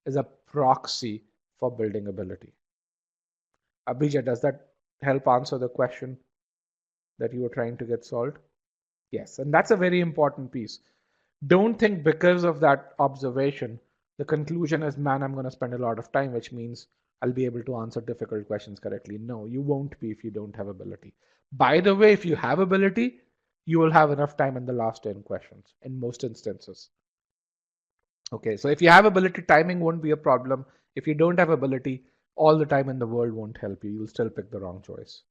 is a proxy for building ability. Abhijay, does that help answer the question that you were trying to get solved? Yes, and that's a very important piece. Don't think because of that observation, the conclusion is, man, I'm going to spend a lot of time, which means I'll be able to answer difficult questions correctly. No, you won't be if you don't have ability. By the way, if you have ability, you will have enough time in the last 10 questions in most instances. Okay, so if you have ability, timing won't be a problem. If you don't have ability, all the time in the world won't help you. You'll still pick the wrong choice.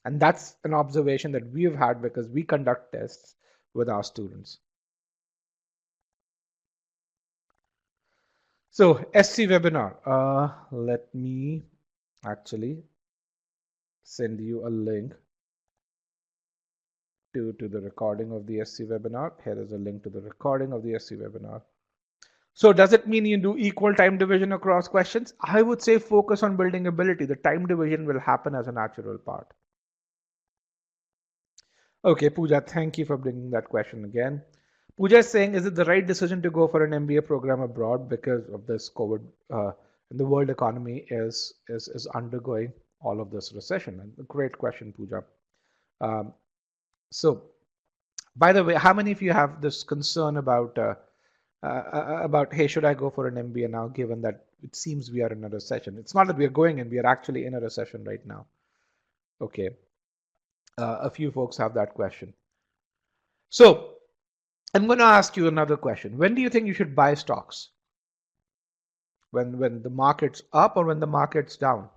And that's an observation that we've had because we conduct tests with our students. So SC webinar, let me actually send you a link to the recording of the SC webinar. Here is a link to the recording of the SC webinar. So does it mean you do equal time division across questions? I would say focus on building ability. The time division will happen as a natural part. Okay, Pooja, thank you for bringing that question again. Pooja is saying, is it the right decision to go for an MBA program abroad because of this COVID? And the world economy is undergoing all of this recession. And a great question, Pooja. Um, so, by the way, how many of you have this concern about, hey, should I go for an MBA now, given that it seems we are in a recession? It's not that we are going in; we are actually in a recession right now. Okay, a few folks have that question. So I'm going to ask you another question. When do you think you should buy stocks? When the market's up or when the market's down?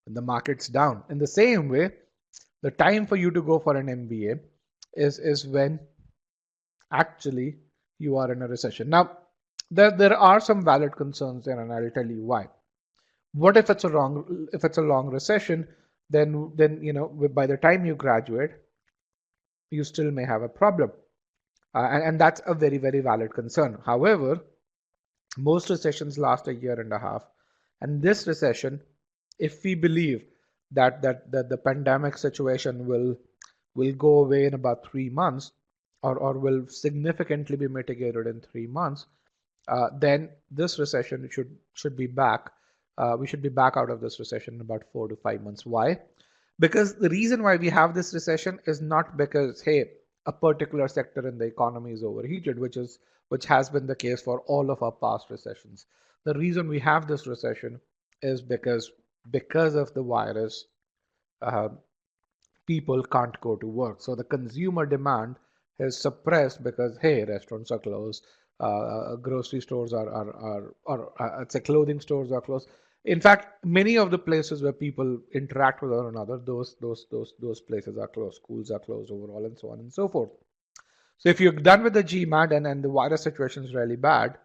When the market's down. In the same way, the time for you to go for an MBA is when actually you are in a recession. Now, there are some valid concerns there, and I'll tell you why. What if it's a long recession? Then by the time you graduate, you still may have a problem. And that's a very, very valid concern. However, Most recessions last a year and a half. And this recession, if we believe that the pandemic situation will go away in about 3 months, or will significantly be mitigated in 3 months, then this recession should be back. We should be back out of this recession in about 4 to 5 months. Why? Because the reason why we have this recession is not because, hey, a particular sector in the economy is overheated, which has been the case for all of our past recessions. The reason we have this recession is because of the virus. uh, People can't go to work. So the consumer demand is suppressed because, hey, restaurants are closed, grocery stores I'd say clothing stores are closed. In fact, many of the places where people interact with one another, those places are closed. Schools are closed overall, and so on and so forth. So if you're done with the GMAT and the virus situation is really bad,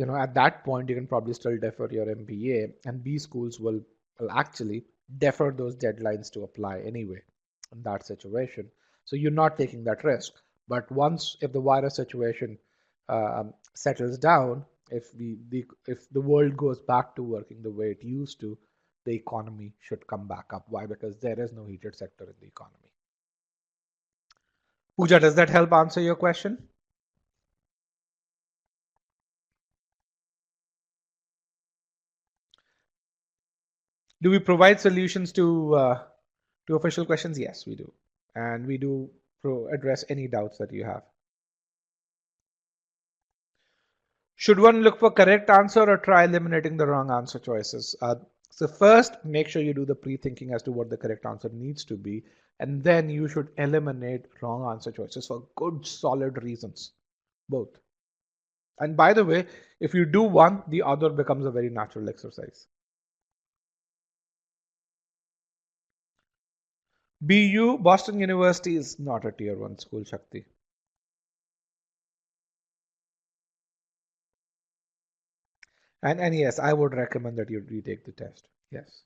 at that point you can probably still defer your MBA, and B schools will actually defer those deadlines to apply anyway in that situation. So you're not taking that risk. But once, if the virus situation settles down, if the world goes back to working the way it used to, the economy should come back up. Why? Because there is no heated sector in the economy. Pooja, does that help answer your question? Do we provide solutions to official questions? Yes, we do, and we do address any doubts that you have. Should one look for correct answer or try eliminating the wrong answer choices? So first, make sure you do the pre-thinking as to what the correct answer needs to be, and then you should eliminate wrong answer choices for good, solid reasons, both. And by the way, if you do one, the other becomes a very natural exercise. BU, Boston University, is not a tier one school, Shakti. And yes, I would recommend that you retake the test. Yes.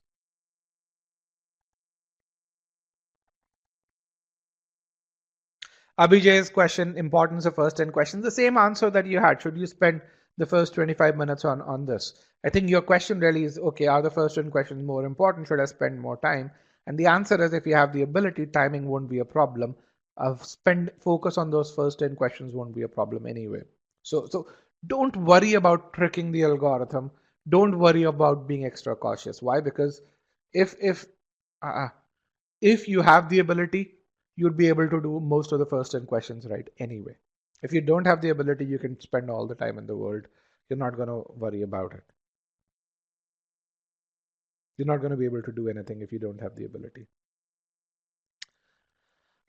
Abhijay's question, importance of first 10 questions, the same answer that you had. Should you spend the first 25 minutes on this? I think your question really is, okay, are the first 10 questions more important? Should I spend more time? And the answer is, if you have the ability, timing won't be a problem. Focus on those first 10 questions won't be a problem anyway. So don't worry about tricking the algorithm. Don't worry about being extra cautious. Why? Because if if uh, if you have the ability, you'd be able to do most of the first 10 questions right anyway. If you don't have the ability, you can spend all the time in the world. You're not going to worry about it. You're not going to be able to do anything if you don't have the ability.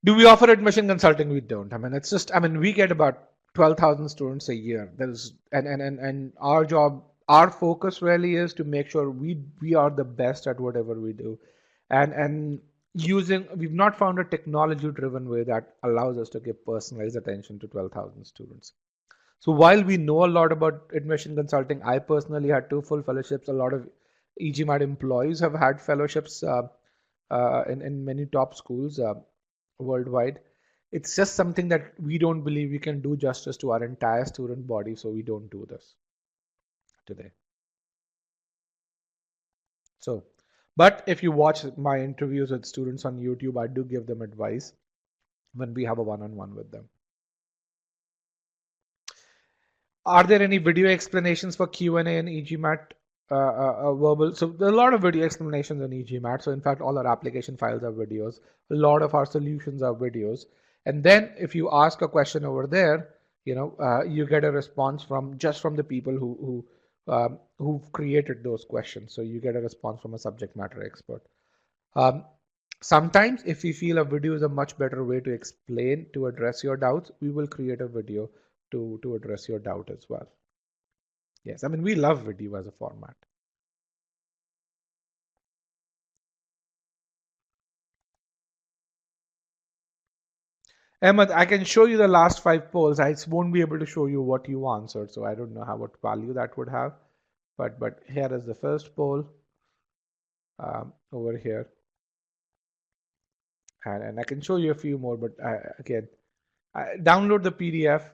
Do we offer admission consulting? We don't. I mean, it's just, I mean, we get about 12,000 students a year. There's, and our job, our focus really is to make sure we are the best at whatever we do. And we've not found a technology driven way that allows us to give personalized attention to 12,000 students. So while we know a lot about admission consulting, I personally had two full fellowships. A lot of e-GMAT employees have had fellowships in many top schools worldwide. It's just something that we don't believe we can do justice to our entire student body, so we don't do this today. So, but if you watch my interviews with students on YouTube, I do give them advice when we have a one-on-one with them. Are there any video explanations for Q&A and e-GMAT verbal? So there are a lot of video explanations in e-GMAT. So in fact, all our application files are videos. A lot of our solutions are videos. And then if you ask a question over there, you get a response from the people who've created those questions. So you get a response from a subject matter expert. Um, Sometimes, if we feel a video is a much better way to explain, to address your doubts, we will create a video to address your doubt as well. Yes, I mean, we love video as a format. Ahmed, I can show you the last 5 polls. I won't be able to show you what you answered, so I don't know what value that would have. But here is the first poll over here, and I can show you a few more. But again, download the PDF.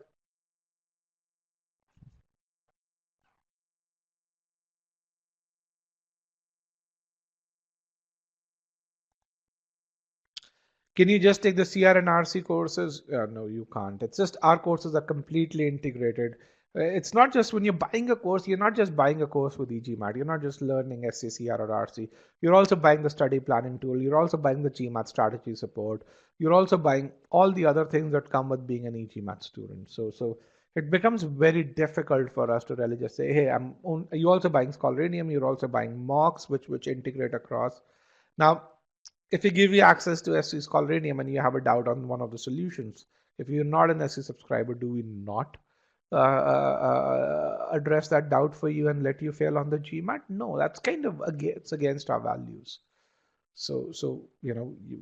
Can you just take the CR and RC courses? No, you can't. It's just our courses are completely integrated. It's not just when you're buying a course, you're not just buying a course with e-GMAT. You're not just learning SCCR or RC. You're also buying the study planning tool. You're also buying the GMAT strategy support. You're also buying all the other things that come with being an e-GMAT student. So it becomes very difficult for us to really just say, hey, you're also buying Scholarinium. You're also buying mocks, which integrate across. Now, if we give you access to SC Scholarinium and you have a doubt on one of the solutions, if you're not an SC subscriber, do we not address that doubt for you and let you fail on the GMAT? No, that's kind of it's against our values. So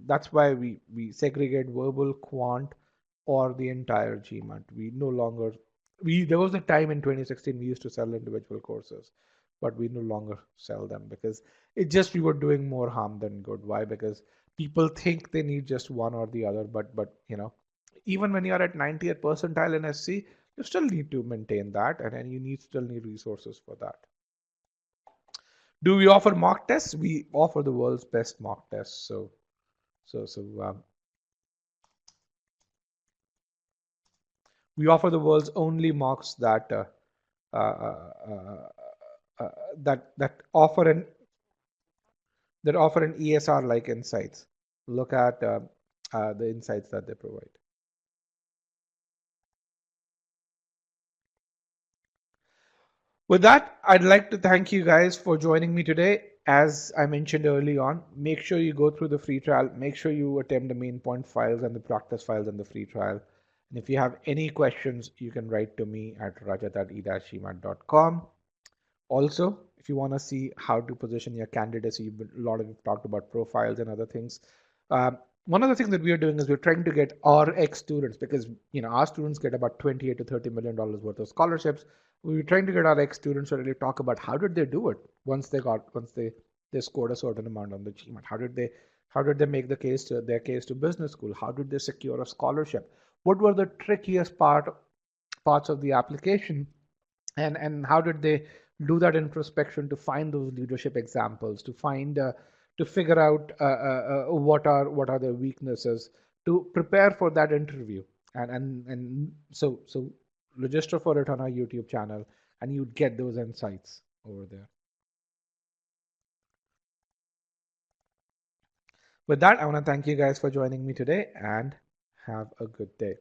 that's why we segregate verbal, quant, or the entire GMAT. We no longer we there was a time in 2016 we used to sell individual courses, but we no longer sell them because it just we were doing more harm than good. Why? Because people think they need just one or the other, but even when you are at 90th percentile in SC, you still need to maintain that, and you still need resources for that. Do we offer mock tests? We offer the world's best mock tests. So we offer the world's only mocks uh, uh, uh, that offer an ESR like insights. Look at the insights that they provide. With that, I'd like to thank you guys for joining me today. As I mentioned early on, make sure you go through the free trial. Make sure you attempt the main point files and the practice files in the free trial. And if you have any questions, you can write to me at rajat@e-gmat.com. Also, if you want to see how to position your candidacy, a lot of you talked about profiles and other things. One of the things that we are doing is we're trying to get our ex students, because our students get about 28 to 30 million dollars worth of scholarships. We're trying to get our ex students to really talk about how did they do it once they scored a certain amount on the GMAT. How did they make their case to business school? How did they secure a scholarship? What were the trickiest parts of the application, and how did they do that introspection to find those leadership examples, to figure out what are their weaknesses, to prepare for that interview, and so register for it on our YouTube channel, and you'd get those insights over there. With that, I want to thank you guys for joining me today, and have a good day.